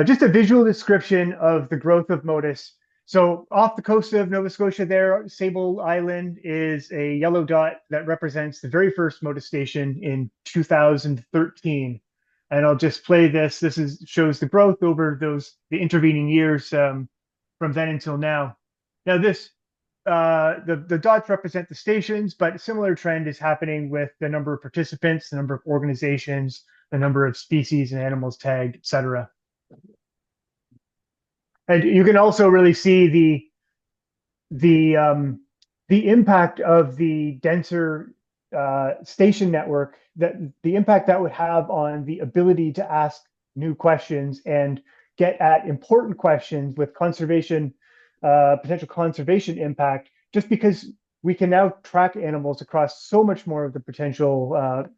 just a visual description of the growth of Motus. So off the coast of Nova Scotia there, Sable Island is a yellow dot that represents the very first Motus station in 2013. And I'll just play this. This shows the growth over the intervening years from then until now. Now the dots represent the stations, but a similar trend is happening with the number of participants, the number of organizations, the number of species and animals tagged, etc. And you can also really see the impact of the denser station network, that the impact that would have on the ability to ask new questions and get at important questions with potential conservation impact, just because we can now track animals across so much more of the potential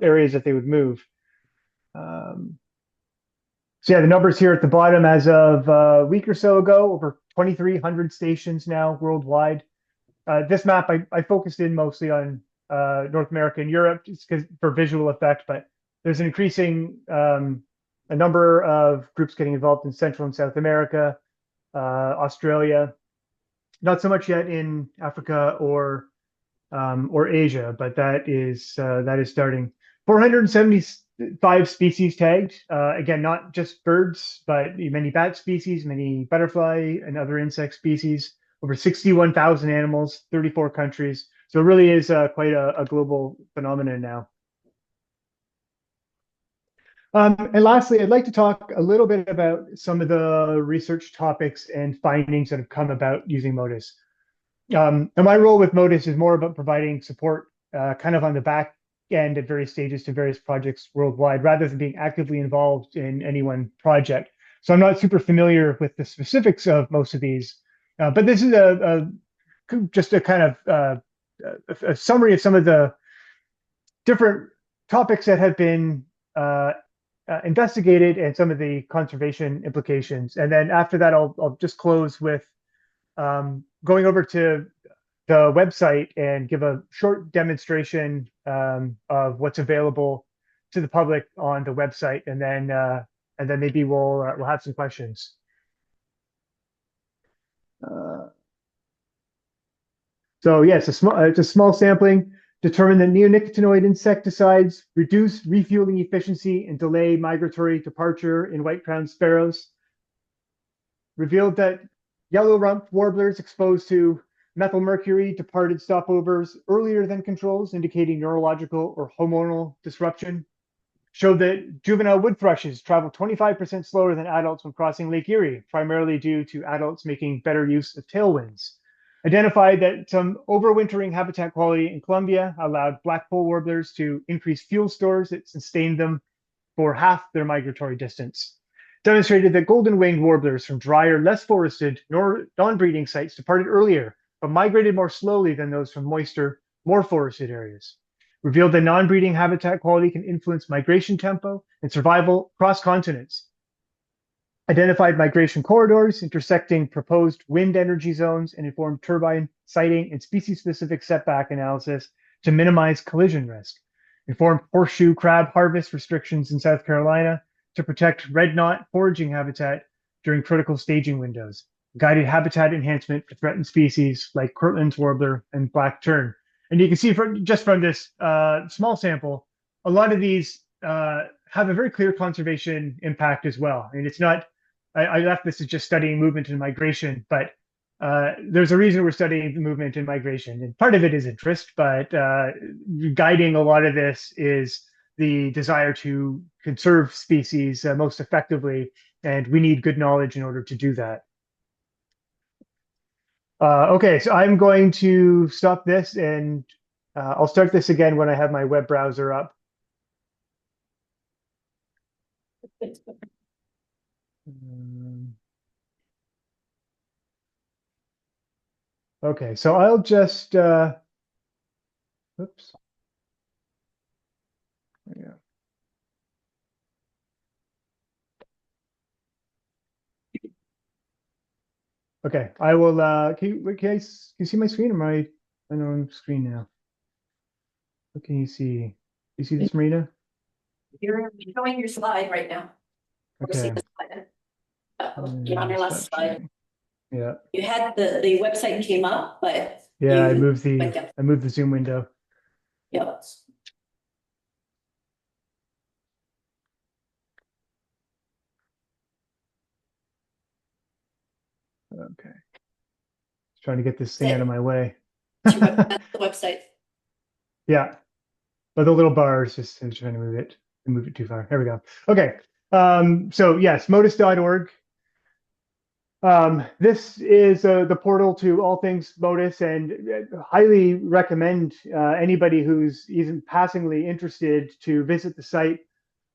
areas that they would move. So yeah, the numbers here at the bottom, as of a week or so ago, over 2,300 stations now worldwide. This map, I focused in mostly on North America and Europe just for visual effect, but there's an increasing a number of groups getting involved in Central and South America, Australia, not so much yet in Africa or Asia, but that is starting. 475 species tagged. Again, not just birds, but many bat species, many butterfly and other insect species. Over 61,000 animals, 34 countries. So it really is quite a global phenomenon now. And lastly, I'd like to talk a little bit about some of the research topics and findings that have come about using Motus. And my role with Motus is more about providing support kind of on the back end at various stages to various projects worldwide, rather than being actively involved in any one project. So I'm not super familiar with the specifics of most of these, but this is just a kind of a summary of some of the different topics that have been investigated and some of the conservation implications. And then after that, I'll just close with going over to the website and give a short demonstration of what's available to the public on the website, and then maybe we'll have some questions. So yes, it's a small sampling. Determined that neonicotinoid insecticides reduce refueling efficiency and delay migratory departure in white-crowned sparrows. Revealed that yellow-rump warblers exposed to methylmercury departed stopovers earlier than controls, indicating neurological or hormonal disruption. Showed that juvenile wood thrushes travel 25% slower than adults when crossing Lake Erie, primarily due to adults making better use of tailwinds. Identified that some overwintering habitat quality in Colombia allowed blackpoll warblers to increase fuel stores that sustained them for half their migratory distance. Demonstrated that golden-winged warblers from drier, less forested, non-breeding sites departed earlier, but migrated more slowly than those from moister, more forested areas. Revealed that non-breeding habitat quality can influence migration tempo and survival across continents. Identified migration corridors intersecting proposed wind energy zones and informed turbine siting and species-specific setback analysis to minimize collision risk, informed horseshoe crab harvest restrictions in South Carolina to protect red knot foraging habitat during critical staging windows, guided habitat enhancement for threatened species like Cortland's warbler and black tern. And you can see just from this small sample, a lot of these have a very clear conservation impact as well. I mean, it's not, I left this as just studying movement and migration, but there's a reason we're studying the movement and migration. And part of it is interest, but guiding a lot of this is the desire to conserve species most effectively. And we need good knowledge in order to do that. Okay, so I'm going to stop this and I'll start this again when I have my web browser up. Okay, so I'll just, oops. Yeah. Okay, I will, can you see my screen? Am I on screen now? What can you see? You see this, Marina? You're showing your slide right now. Okay. You're on your last slide. Yeah. You had the website came up, but. Yeah, I you moved went down. the Zoom window. Yep. Okay. Just trying to get this thing out of my way. The website. Yeah. But the little bars, just I'm trying to move it too far. There we go. Okay. So yes, motus.org. This is the portal to all things Motus, and highly recommend anybody who's even passingly interested to visit the site.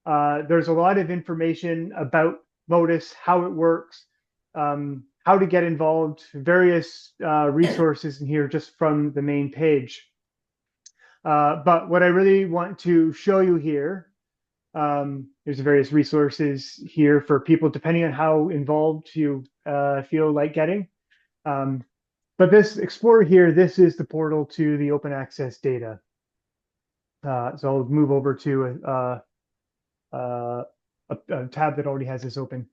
There's a lot of information about Motus, how it works, how to get involved, various resources in here just from the main page. But what I really want to show you here, there's various resources here for people depending on how involved you feel like getting. But this Explorer here, this is the portal to the open access data. So I'll move over to a tab that already has this open.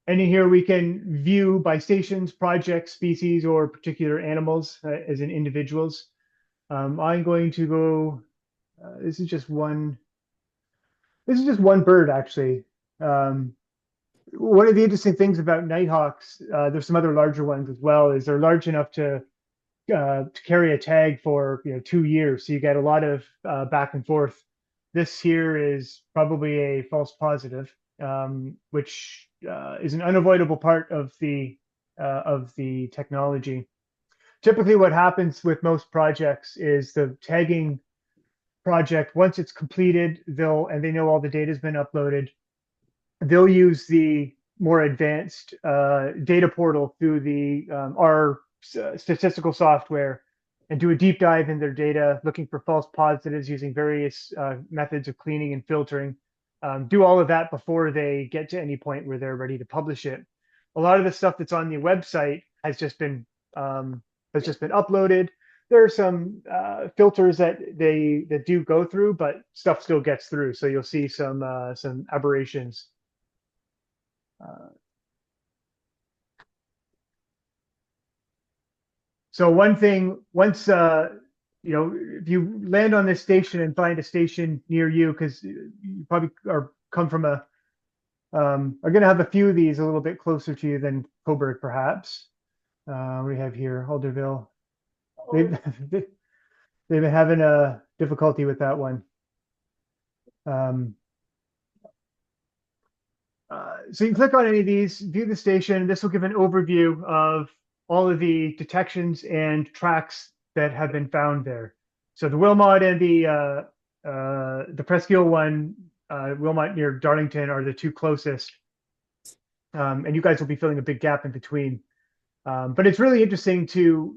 And in here we can view by stations, projects, species, or particular animals as in individuals. I'm going to go, this is just one bird actually. One of the interesting things about nighthawks, there's some other larger ones as well, is they're large enough to carry a tag for 2 years. So you get a lot of back and forth. This here is probably a false positive, which is an unavoidable part of the technology. Typically, what happens with most projects is the tagging project, once it's completed, and they know all the data has been uploaded, they'll use the more advanced data portal through our statistical software and do a deep dive in their data, looking for false positives using various methods of cleaning and filtering. Do all of that before they get to any point where they're ready to publish it. A lot of the stuff that's on the website has just been uploaded. There are some filters that do go through, but stuff still gets through. So you'll see some aberrations. So one thing, once if you land on this station and find a station near you, because you probably come from are going to have a few of these a little bit closer to you than Coburg, perhaps. We have here Alderville. They've been having a difficulty with that one. So you can click on any of these, view the station. This will give an overview of all of the detections and tracks that have been found there. So the Wilmot and the Presqu'île one, Wilmot near Darlington, are the two closest. And you guys will be filling a big gap in between. But it's really interesting to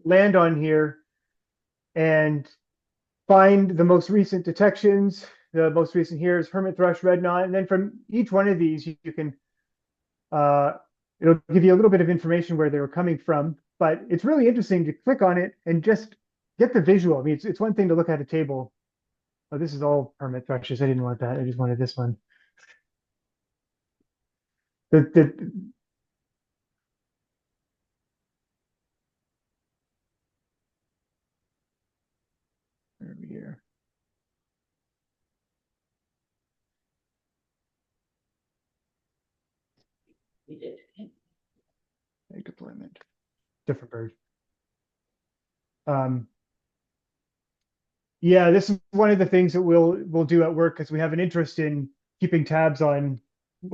land on here and find the most recent detections. The most recent here is hermit thrush, red knot, and then from each one of these, you can it'll give you a little bit of information where they were coming from. But it's really interesting to click on it and just get the visual. I mean, it's one thing to look at a table. Oh, this is all permit thrushes. I didn't want that. I just wanted this one. The over here. We did. Egg deployment. Different bird. Yeah, this is one of the things that we'll do at work because we have an interest in keeping tabs on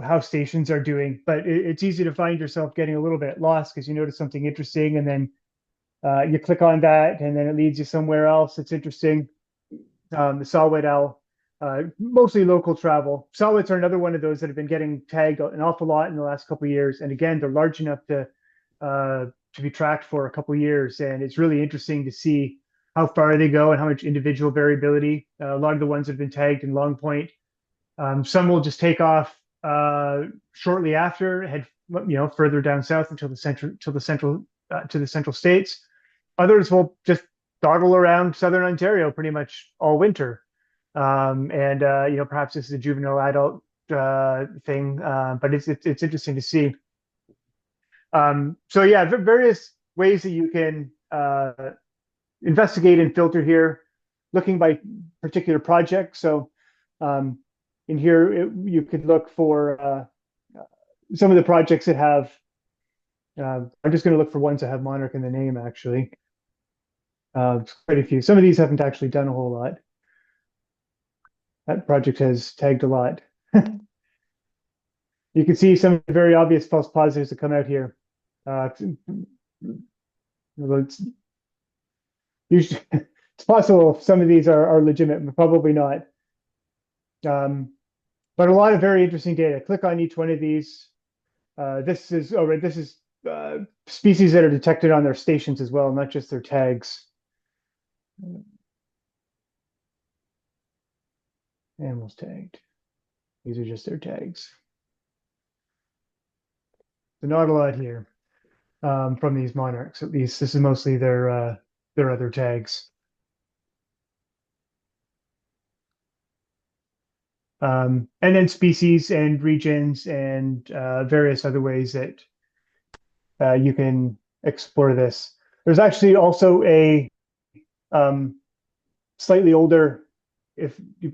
how stations are doing. But it's easy to find yourself getting a little bit lost because you notice something interesting and then you click on that and then it leads you somewhere else. It's interesting. The saw-whet owl, mostly local travel. Saw-whets are another one of those that have been getting tagged an awful lot in the last couple of years. And again, they're large enough to be tracked for a couple of years. And it's really interesting to see how far they go and how much individual variability. A lot of the ones that have been tagged in Long Point. Some will just take off shortly after, head further down south until the central states. Others will just dawdle around southern Ontario pretty much all winter. Perhaps this is a juvenile adult thing, but it's interesting to see. So yeah, various ways that you can investigate and filter here, looking by particular project. So in here, you could look for some of the projects that have, I'm just going to look for ones that have monarch in the name, actually. Quite a few. Some of these haven't actually done a whole lot. That project has tagged a lot. You can see some very obvious false positives that come out here. It's usually it's possible some of these are legitimate, but probably not. But a lot of very interesting data. Click on each one of these. This is species that are detected on their stations as well, not just their tags. Animals tagged. These are just their tags. So not a lot here from these monarchs. At least this is mostly their other tags. And then species and regions and various other ways that you can explore this. There's actually also a slightly older, if you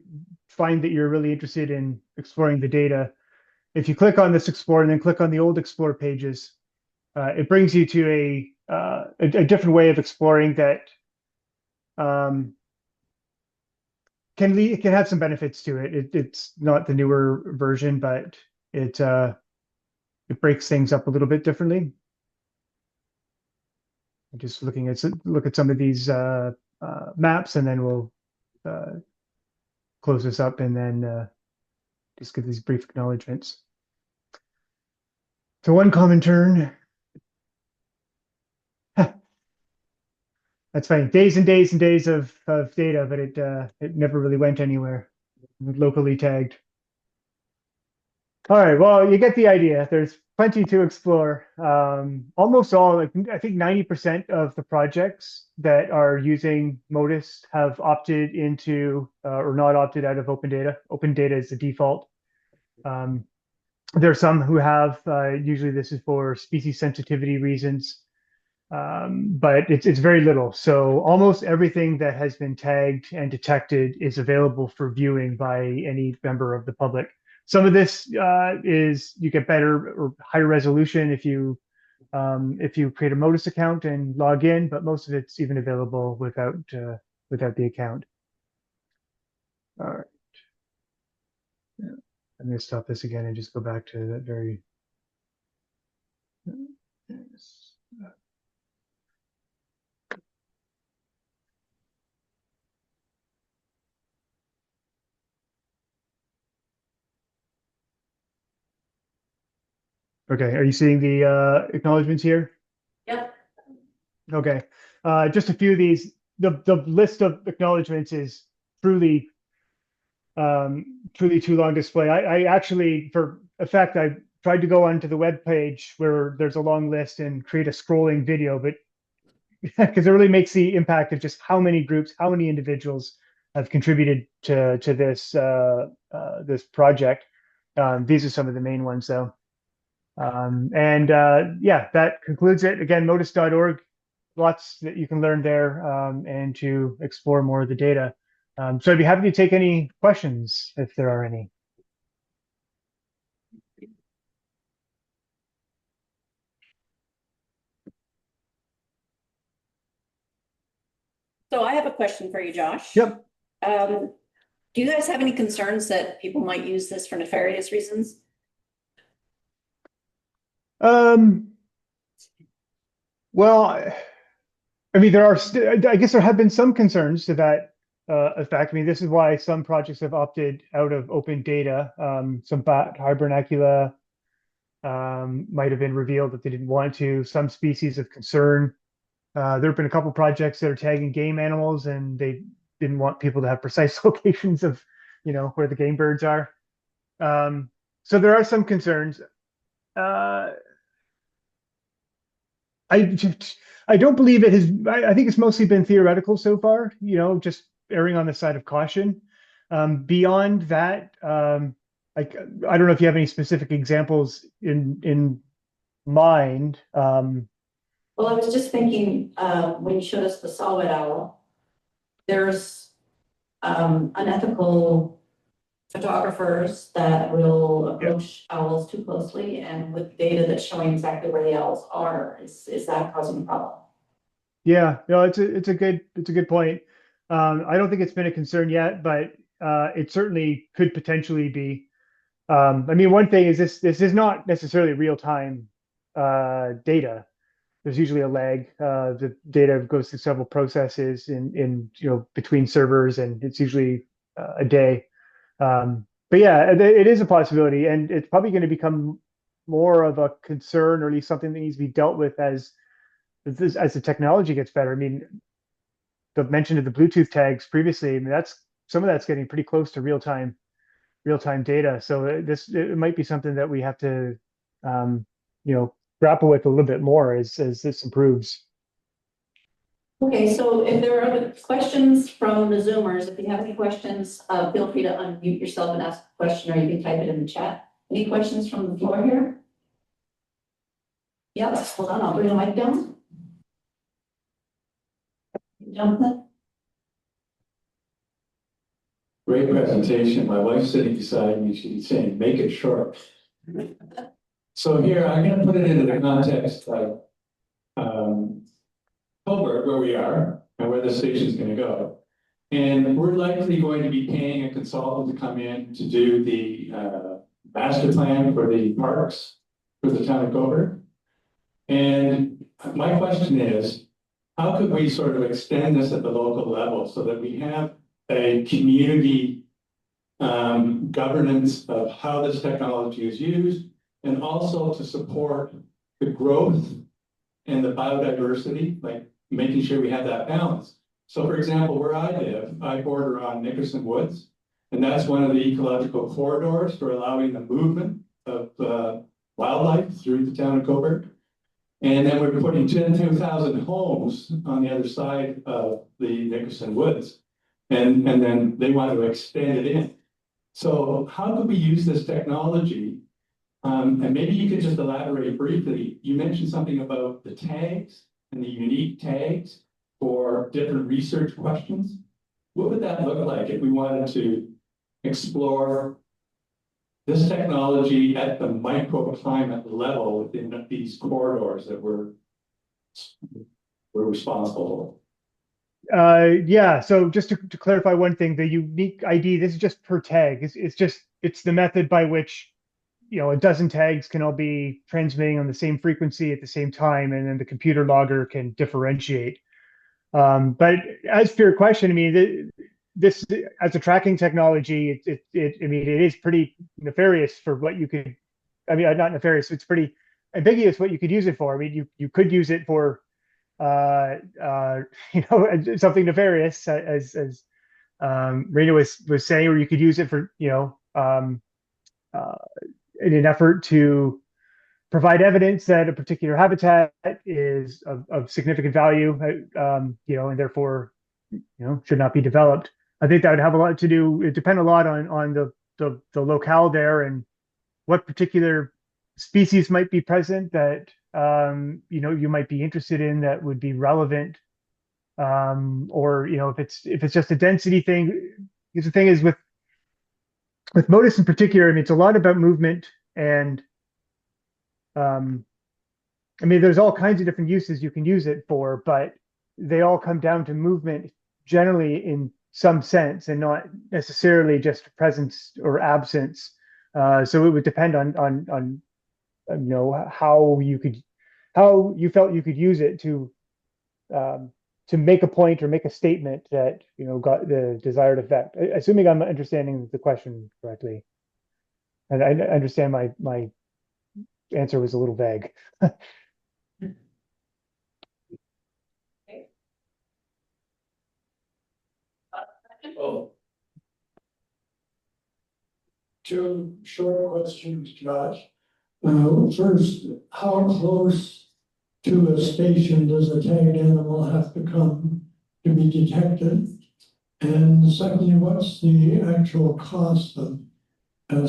find that you're really interested in exploring the data, if you click on this Explore and then click on the old Explore pages, it brings you to a different way of exploring that can have some benefits to it. It's not the newer version, but it breaks things up a little bit differently. I'm just look at some of these maps, and then we'll close this up and then just give these brief acknowledgements. So one common turn. That's fine. Days and days and days of data, but it never really went anywhere. Locally tagged. All right, well, you get the idea. There's plenty to explore. Almost all, like I think 90% of the projects that are using Motus have opted into or not opted out of open data. Open data is the default. There are some who have, usually this is for species sensitivity reasons, but it's very little. So almost everything that has been tagged and detected is available for viewing by any member of the public. Some of this is you get better or higher resolution if you create a Motus account and log in, but most of it's even available without the account. All right. Yeah. I'm going to stop this again and just go back to that very. Okay, are you seeing the acknowledgements here? Yep. Okay, just a few of these. The list of acknowledgements is truly too long to display. I actually, for effect, I tried to go onto the web page where there's a long list and create a scrolling video, but because it really makes the impact of just how many groups, how many individuals have contributed to this project. These are some of the main ones, though. Yeah, that concludes it. Again, motus.org, lots that you can learn there, and to explore more of the data. So I'd be happy to take any questions if there are any. So I have a question for you, Josh. Yep. Do you guys have any concerns that people might use this for nefarious reasons? Well, I mean, I guess there have been some concerns to that effect. I mean, this is why some projects have opted out of open data. Some bat hibernacula might have been revealed that they didn't want to. Some species of concern. There have been a couple projects that are tagging game animals, and they didn't want people to have precise locations of, where the game birds are. So there are some concerns. I don't believe it has. I think it's mostly been theoretical so far. Just erring on the side of caution. Beyond that, I don't know if you have any specific examples in mind. Well, I was just thinking, when you showed us the saw-whet owl, there's unethical photographers that will approach owls too closely, and with data that's showing exactly where the owls are, is that causing a problem? Yeah, no, it's a good point. I don't think it's been a concern yet, but it certainly could potentially be. I mean, one thing is this is not necessarily real time data. There's usually a lag. The data goes through several processes in between servers, and it's usually a day. But yeah, it is a possibility, and it's probably going to become more of a concern, or at least something that needs to be dealt with as the technology gets better. I mean, the mention of the Bluetooth tags previously. I mean, some of that's getting pretty close to real time data. So it might be something that we have to grapple with a little bit more as this improves. Okay, so if there are other questions from the Zoomers, if you have any questions, feel free to unmute yourself and ask a question, or you can type it in the chat. Any questions from the floor here? Yeah, hold on, I'll bring the mic down. Jonathan? Great presentation. My wife's sitting beside me. She's saying, make it short. So here, I'm going to put it into the context of Coburg, where we are, and where the station's going to go. And we're likely going to be paying a consultant to come in to do the master plan for the parks for the town of Coburg. And my question is, how could we sort of extend this at the local level so that we have a community governance of how this technology is used, and also to support the growth and the biodiversity, like making sure we have that balance. So for example, where I live, I border on Nickerson Woods, and that's one of the ecological corridors for allowing the movement of wildlife through the town of Coburg. And then we're putting 10,000 homes on the other side of the Nickerson Woods. And then they want to extend it in. So how could we use this technology? And maybe you could just elaborate briefly. You mentioned something about the tags and the unique tags for different research questions. What would that look like if we wanted to explore this technology at the microclimate level within these corridors that we're responsible for? Yeah, so just to clarify one thing, the unique ID, this is just per tag. It's the method by which, a dozen tags can all be transmitting on the same frequency at the same time, and then the computer logger can differentiate. But as for your question, I mean, this as a tracking technology, I mean, it is pretty nefarious for what you could, I mean, not nefarious, it's pretty ambiguous what you could use it for. I mean, you could use it for something nefarious, as Rena was saying, or you could use it for in an effort to provide evidence that a particular habitat is of significant value, and therefore, should not be developed. I think that would have a lot to do. It depend a lot on the locale there and what particular species might be present that you might be interested in that would be relevant, or if it's just a density thing. Because the thing is with Motus in particular, I mean, it's a lot about movement and I mean, there's all kinds of different uses you can use it for, but they all come down to movement generally in some sense and not necessarily just presence or absence. So it would depend on how you felt you could use it to make a point or make a statement that got the desired effect. Assuming I'm understanding the question correctly, and I understand my answer was a little vague. Oh. Two short questions, Josh. First, how close to a station does a tagged animal have to come to be detected? And secondly, what's the actual cost of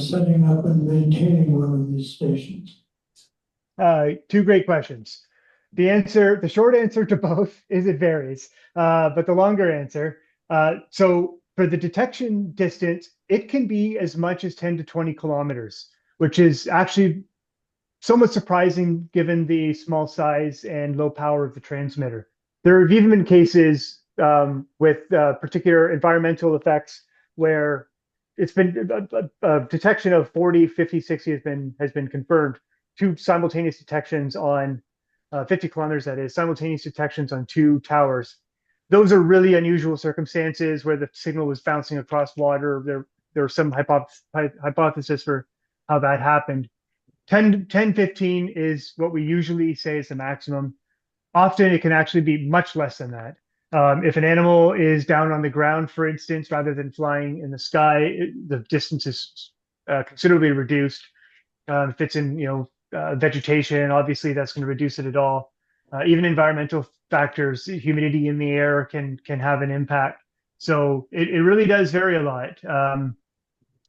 setting up and maintaining one of these stations? Two great questions. The short answer to both is it varies, but the longer answer, so for the detection distance, it can be as much as 10 to 20 kilometers, which is actually somewhat surprising given the small size and low power of the transmitter. There have even been cases with particular environmental effects where it's been a detection of 40, 50, 60 has been confirmed. Two simultaneous detections on 50 kilometers, that is, simultaneous detections on two towers. Those are really unusual circumstances where the signal was bouncing across water. There was some hypothesis for how that happened. 10, 15 is what we usually say is the maximum. Often it can actually be much less than that. If an animal is down on the ground, for instance, rather than flying in the sky, the distance is considerably reduced. If it's in vegetation, obviously that's going to reduce it at all. Even environmental factors, humidity in the air can have an impact. So it really does vary a lot.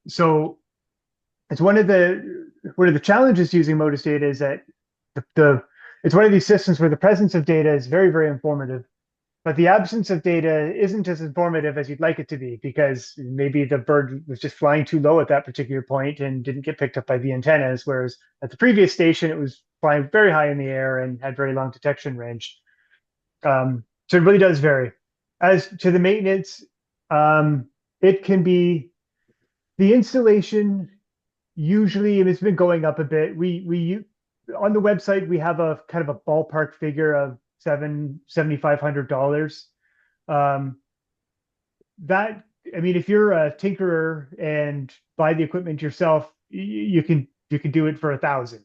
So it's one of the challenges using Motus data is that it's one of these systems where the presence of data is very, very informative, but the absence of data isn't as informative as you'd like it to be because maybe the bird was just flying too low at that particular point and didn't get picked up by the antennas, whereas at the previous station, it was flying very high in the air and had very long detection range. So it really does vary. As to the maintenance, it can be the installation. Usually, and it's been going up a bit. We on the website we have a kind of a ballpark figure of $7,500. That I mean, if you're a tinkerer and buy the equipment yourself, you can do it for 1,000.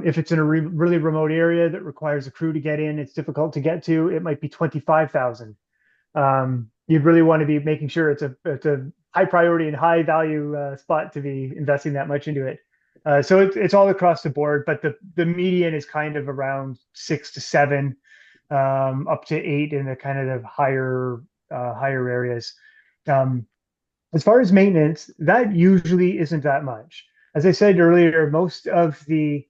If it's in a really remote area that requires a crew to get in, it's difficult to get to. It might be 25,000. You'd really want to be making sure it's a high priority and high value spot to be investing that much into it. So it's all across the board, but the median is kind of around 6 to 7, up to 8 in the kind of the higher areas. As far as maintenance, that usually isn't that much. As I said earlier, most of the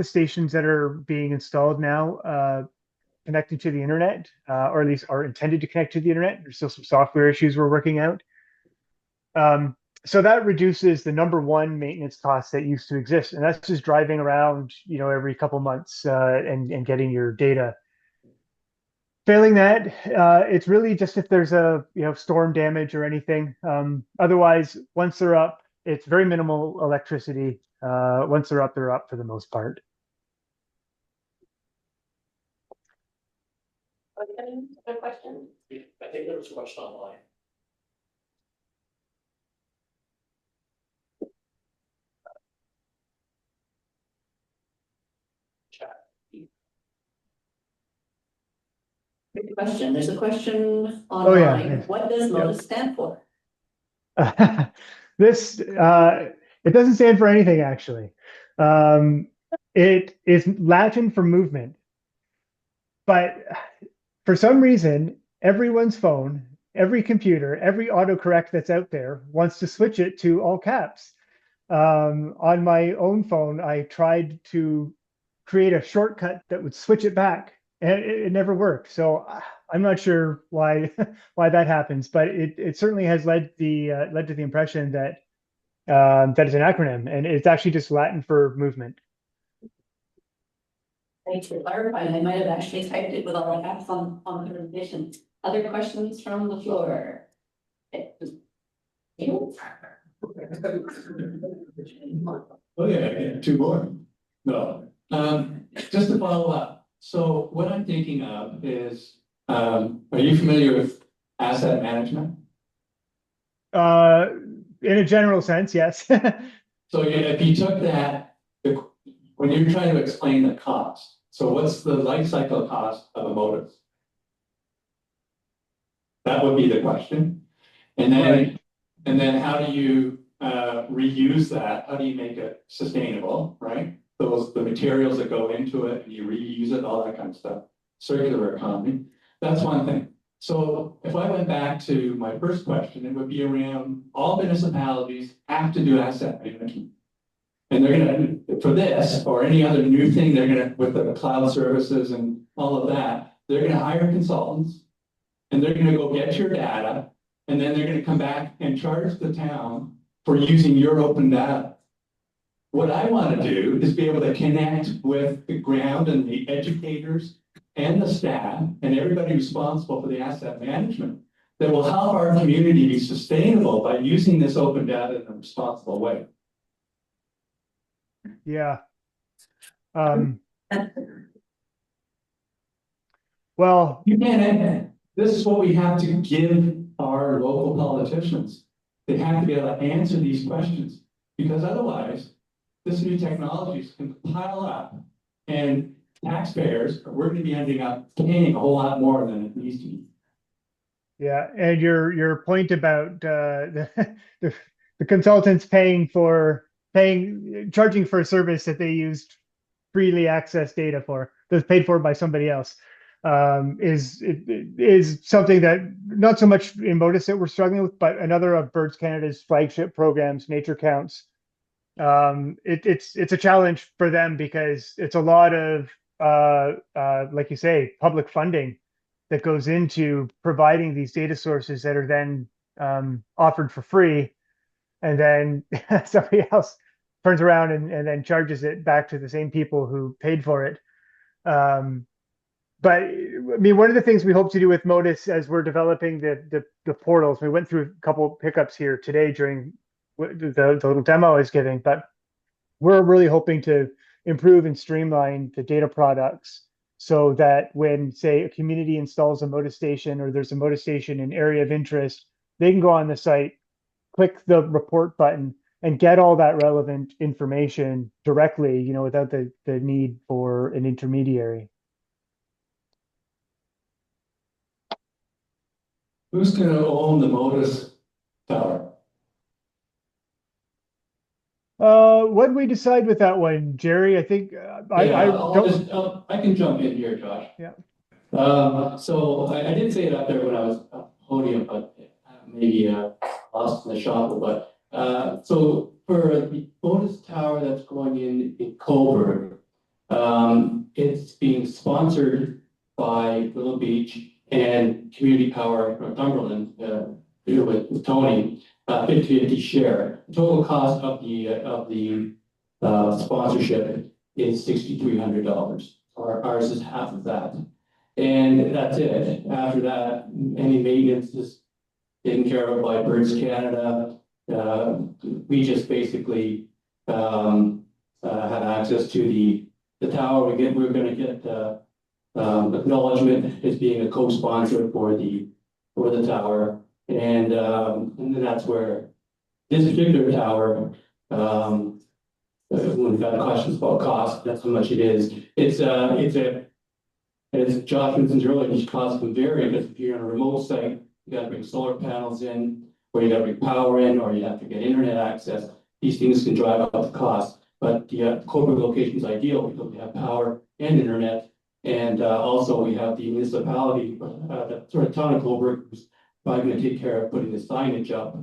stations that are being installed now connected to the internet, or at least are intended to connect to the internet. There's still some software issues we're working out. So that reduces the number one maintenance cost that used to exist, and that's just driving around, every couple months and getting your data. Failing that, it's really just if there's a storm damage or anything. Otherwise, once they're up, it's very minimal electricity. Once they're up for the most part. Any other questions? I think there was a question online. Good question. There's a question Oh, yeah. online. What does Motus stand for? This it doesn't stand for anything actually. It is Latin for movement. But for some reason, everyone's phone, every computer, every autocorrect that's out there wants to switch it to all caps. On my own phone, I tried to create a shortcut that would switch it back, and it never worked. So I'm not sure why why that happens, but it certainly has led to the impression that that it's an acronym, and it's actually just Latin for movement. Thanks for clarifying. I might have actually typed it with all the caps on the presentation. Other questions from the floor? Oh, yeah, two more. No, just to follow up. So what I'm thinking of is, are you familiar with asset management? In a general sense, yes. So if you took that, when you're trying to explain the cost, so what's the life cycle cost of a Motus? That would be the question. And then, Right. and then how do you reuse that? How do you make it sustainable, right? The materials that go into it, and you reuse it, all that kind of stuff. Circular economy. That's one thing. So if I went back to my first question, it would be around all municipalities have to do asset management. And they're gonna, for this or any other new thing, they're gonna, with the cloud services and all of that, they're gonna hire consultants and they're gonna go get your data, and then they're gonna come back and charge the town for using your open data. What I wanna do is be able to connect with the ground and the educators and the staff and everybody responsible for the asset management that will help our community be sustainable by using this open data in a responsible way. Yeah. Well, You can't, this is what we have to give our local politicians. They have to be able to answer these questions, because otherwise, this new technologies can pile up and taxpayers, we're gonna be ending up paying a whole lot more than it needs to be. yeah, and your point about the consultants charging for a service that they used freely access data for, that's paid for by somebody else, is something that not so much in Motus that we're struggling with, but another of Birds Canada's flagship programs, Nature Counts. It's a challenge for them because it's a lot of like you say, public funding that goes into providing these data sources that are then offered for free, and then somebody else turns around and then charges it back to the same people who paid for it. But I mean, one of the things we hope to do with Motus as we're developing the portals, we went through a couple pickups here today during the little demo I was giving, but we're really hoping to improve and streamline the data products so that when, say, a community installs a Motus station or there's a Motus station in area of interest, they can go on the site, click the report button, and get all that relevant information directly, without the need for an intermediary. Who's gonna own the Motus tower? What did we decide with that one, Jerry? I think I can jump in here, Josh. Yeah. So I did say it up there when I was up podium, but maybe lost in the shuffle. But so for the Motus tower that's going in Coburg, it's being sponsored by Little Beach and Community Power Northumberland, with Tony, 50-50 share. The total cost of the sponsorship is $6,300. Ours is half of that, and that's it. After that, any maintenance is taken care of by Birds Canada. We just basically have access to the tower. We're going to get acknowledgement as being a co-sponsor for the tower, and that's where this particular tower. When we've got questions about cost, that's how much it is. It's as Josh mentioned earlier, these costs can vary because if you're on a remote site, you got to bring solar panels in, or you got to bring power in, or you have to get internet access. These things can drive up the cost. But the Coburg location is ideal because we have power and internet. And also we have the municipality, the sort of town of Coburg, who's probably going to take care of putting the signage up,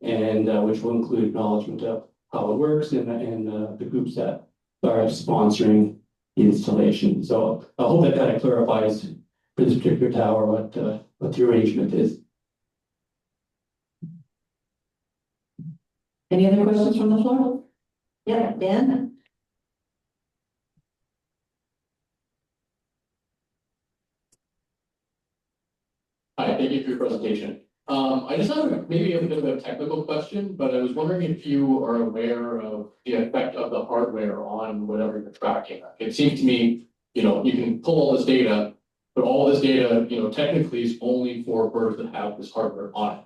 and which will include acknowledgement of how it works and the groups that are sponsoring the installation. So I hope that kind of clarifies for this particular tower what the arrangement is. Any other questions from the floor? Yeah, Dan? Hi, thank you for your presentation. I just have maybe a bit of a technical question, but I was wondering if you are aware of the effect of the hardware on whatever you're tracking. It seems to me, you know, you can pull all this data, but all this data, you know, technically is only for birds that have this hardware on it.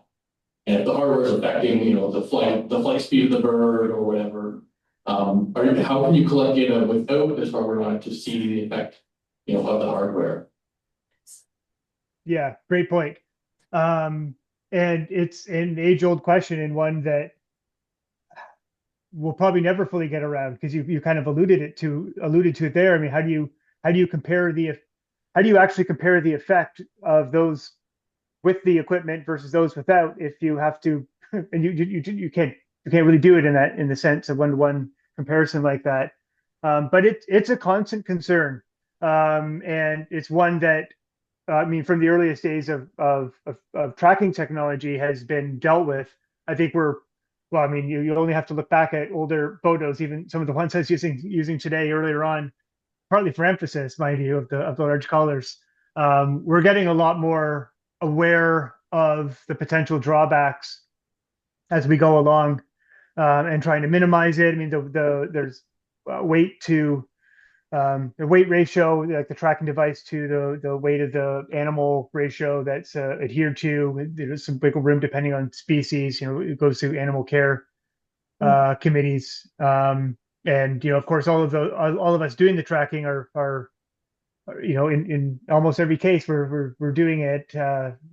And if the hardware is affecting, you know, the flight speed of the bird or whatever, how can you collect data without this hardware on it to see the effect, you know, of the hardware? Yeah, great point. And it's an age-old question, and one that we'll probably never fully get around, because you kind of alluded to it there. I mean, how do you actually compare the effect of those with the equipment versus those without, if you have to, and you can't really do it in the sense of one-to-one comparison like that. But it's a constant concern, and it's one that I mean, from the earliest days of tracking technology has been dealt with. I think well, I mean, you only have to look back at older photos, even some of the ones I was using today earlier on, partly for emphasis, mind you, of the large collars. We're getting a lot more aware of the potential drawbacks as we go along, and trying to minimize it. I mean, there's weight to the weight ratio, like the tracking device to the weight of the animal ratio that's adhered to. There's some wiggle room depending on species. You know, it goes through animal care committees, and you know, of course, all of us doing the tracking are you know, in almost every case we're doing it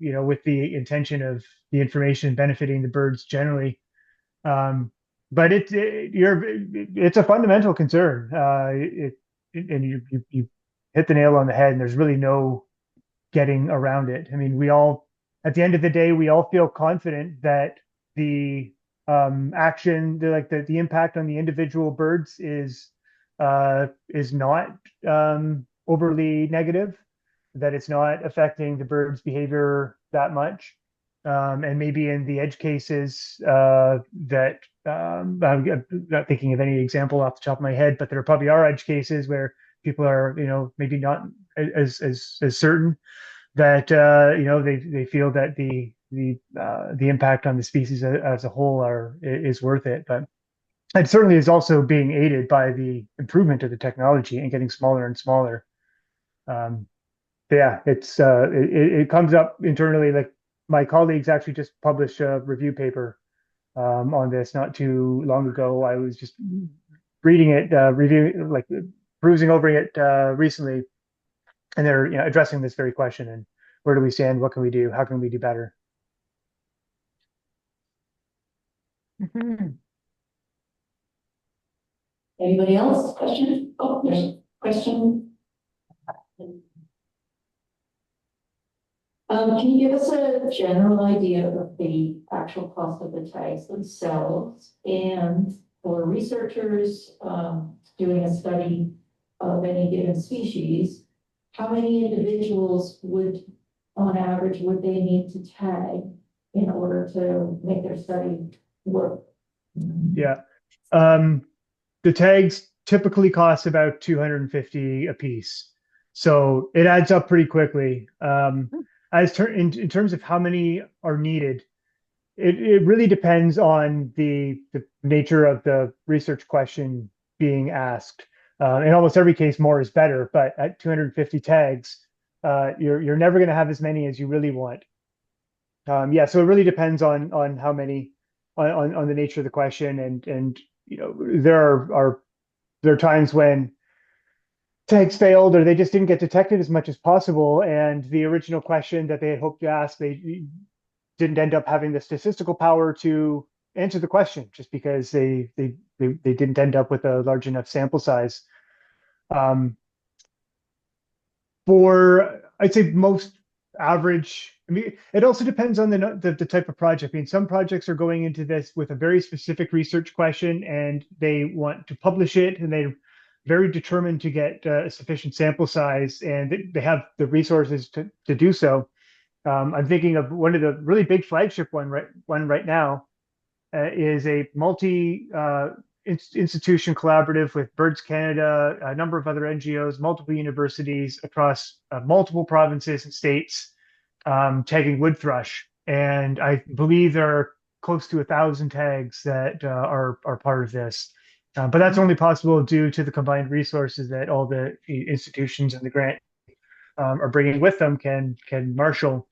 you know, with the intention of the information benefiting the birds generally. But it's a fundamental concern. And you hit the nail on the head, and there's really no getting around it. I mean, at the end of the day, we all feel confident that the the impact on the individual birds is not overly negative, that it's not affecting the bird's behavior that much. And maybe in the edge cases that I'm not thinking of any example off the top of my head, but there probably are edge cases where people are, you know, maybe not as certain that you know, they feel that the impact on the species as a whole is worth it. But it certainly is also being aided by the improvement of the technology and getting smaller and smaller. Yeah, it comes up internally. Like, my colleagues actually just published a review paper on this not too long ago. I was just reading it, reviewing, like perusing over it recently, and they're, you know, addressing this very question. And where do we stand? What can we do? How can we do better? Anybody else? Question? Oh, there's a question. Can you give us a general idea of the actual cost of the tags themselves? And for researchers doing a study of any given species, how many individuals on average, would they need to tag in order to make their study work? Yeah. The tags typically cost about $250 a piece, so it adds up pretty quickly. In terms of how many are needed, it really depends on the nature of the research question being asked. In almost every case, more is better, but at 250 tags, you're never going to have as many as you really want. Yeah, so it really depends on how many, on the nature of the question, and you know, there are times when tags failed, or they just didn't get detected as much as possible, and the original question that they had hoped to ask, they didn't end up having the statistical power to answer the question just because they didn't end up with a large enough sample size. For I'd say most average, I mean, it also depends on the type of project. I mean, some projects are going into this with a very specific research question and they want to publish it and they're very determined to get a sufficient sample size and they have the resources to do so. I'm thinking of one of the really big flagship one right now is a multi institution collaborative with Birds Canada, a number of other NGOs, multiple universities across multiple provinces and states, tagging wood thrush. And I believe there are close to 1,000 tags that are part of this. But that's only possible due to the combined resources that all the institutions and the grant are bringing with them can marshal.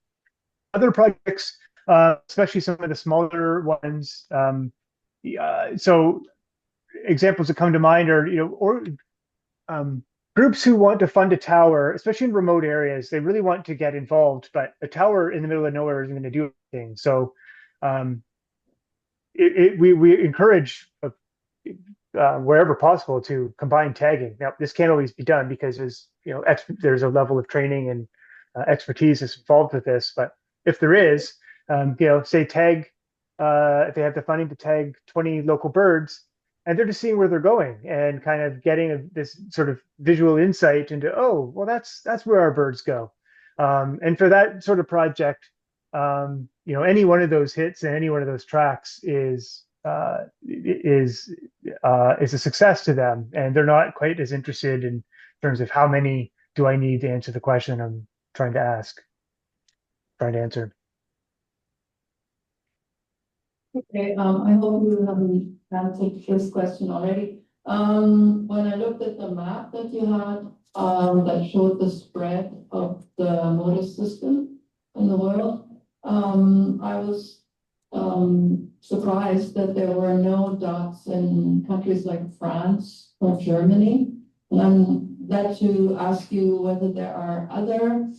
Other projects, especially some of the smaller ones. So examples that come to mind are, groups who want to fund a tower, especially in remote areas. They really want to get involved, but a tower in the middle of nowhere isn't going to do anything. So we encourage wherever possible to combine tagging. Now, this can't always be done because there's a level of training and expertise that's involved with this. But if there is, say tag, if they have the funding to tag 20 local birds, and they're just seeing where they're going and kind of getting this sort of visual insight into, oh, well, that's where our birds go. And for that sort of project, any one of those hits and any one of those tracks is a success to them, and they're not quite as interested in terms of how many do I need to answer the question I'm trying to answer. Okay, I hope you haven't answered this question already. When I looked at the map that you had, that showed the spread of the Motus system in the world, I was surprised that there were no dots in countries like France or Germany. And I'm led to ask you whether there are other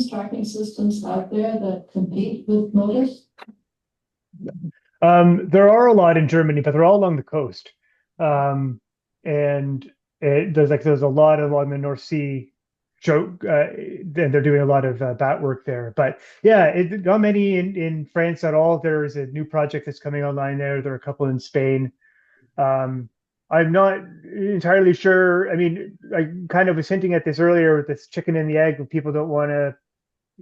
tracking systems out there that compete with Motus. There are a lot in Germany, but they're all along the coast. And there's a lot along the North Sea. And they're doing a lot of bat work there. But yeah, not many in France at all. There is a new project that's coming online there. There are a couple in Spain. I'm not entirely sure. I mean, I kind of was hinting at this earlier with this chicken and the egg, when people don't want to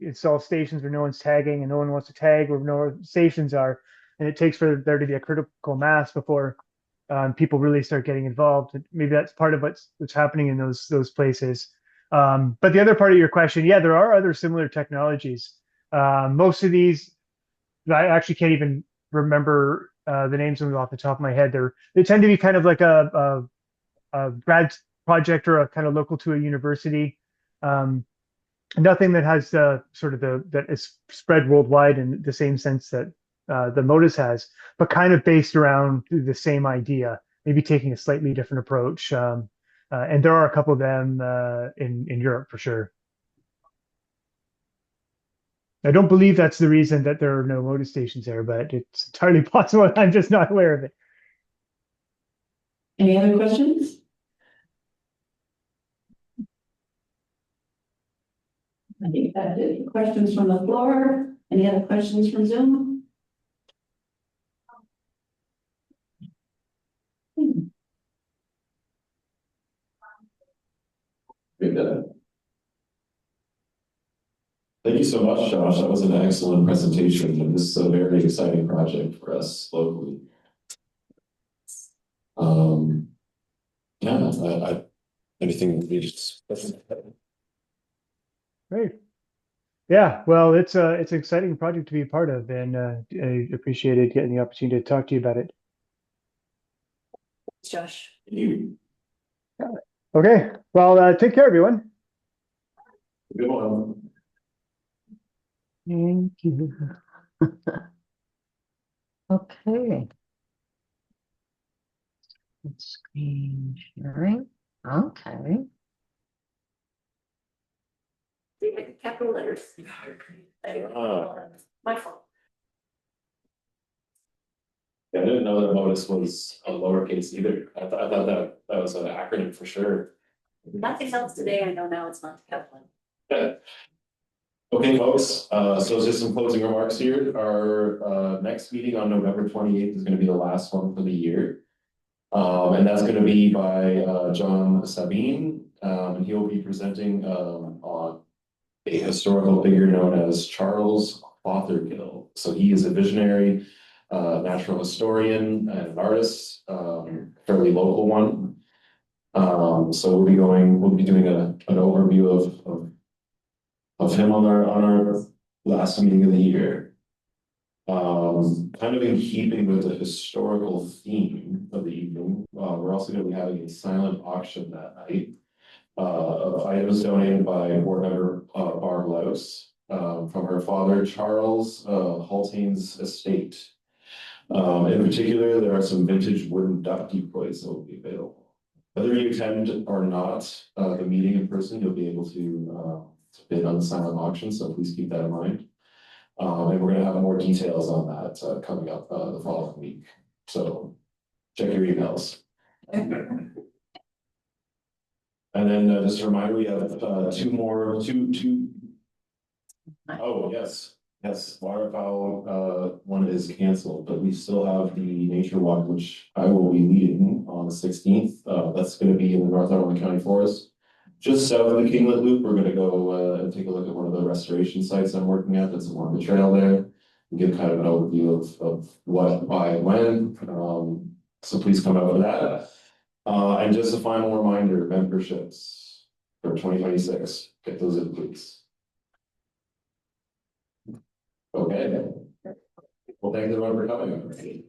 install stations where no one's tagging and no one wants to tag where no stations are. And it takes for there to be a critical mass before people really start getting involved. Maybe that's part of what's happening in those places. But the other part of your question, yeah, there are other similar technologies. Most of these, I actually can't even remember the names of them off the top of my head. They tend to be kind of like a grad project or a kind of local to a university. Nothing that has that is spread worldwide in the same sense that the Motus has, but kind of based around the same idea, maybe taking a slightly different approach. And there are a couple of them in Europe for sure. I don't believe that's the reason that there are no Motus stations there, but it's entirely possible. I'm just not aware of it. Any other questions? I think that is questions from the floor. Any other questions from Zoom? Thank you so much, Josh. That was an excellent presentation, and this is a very exciting project for us locally. Yeah, anything we just. Great. Yeah, well, it's an exciting project to be a part of, and I appreciated getting the opportunity to talk to you about it. Josh. Okay, well, take care, everyone. Good one. Thank you. Okay. Screen sharing. Okay. Capital letters. My fault. I didn't know that Motus was a lowercase either. I thought that was an acronym for sure. Nothing else today, I know now it's not Kevlin. Okay, folks, so just some closing remarks here. Our next meeting on November 28th is gonna be the last one for the year. And that's gonna be by John Sabine, and he'll be presenting on a historical figure known as Charles Fothergill. So he is a visionary natural historian and an artist, fairly local one. So we'll be doing an overview of him on our last meeting of the year. Kind of in keeping with the historical theme of the evening, we're also gonna be having a silent auction that night. Of items donated by board member Barb Louse, from her father Charles Haltane's estate. In particular, there are some vintage wooden duck decoys that will be available. Whether you attend or not, the meeting in person, you'll be able to bid on the silent auction, so please keep that in mind. And we're gonna have more details on that coming up the following week, so check your emails. And then just a reminder, we have two. Oh, yes, waterfowl, one is canceled, but we still have the nature walk, which I will be leading on the 16th. That's gonna be in the North Arlington County Forest. Just south of the Kinglet Loop, we're gonna go and take a look at one of the restoration sites I'm working at that's along the trail there. And give kind of an overview of what, why, and when. So please come out for that. And just a final reminder, memberships for 2026, get those in please. Okay. Well, thank everyone for coming. Thank you.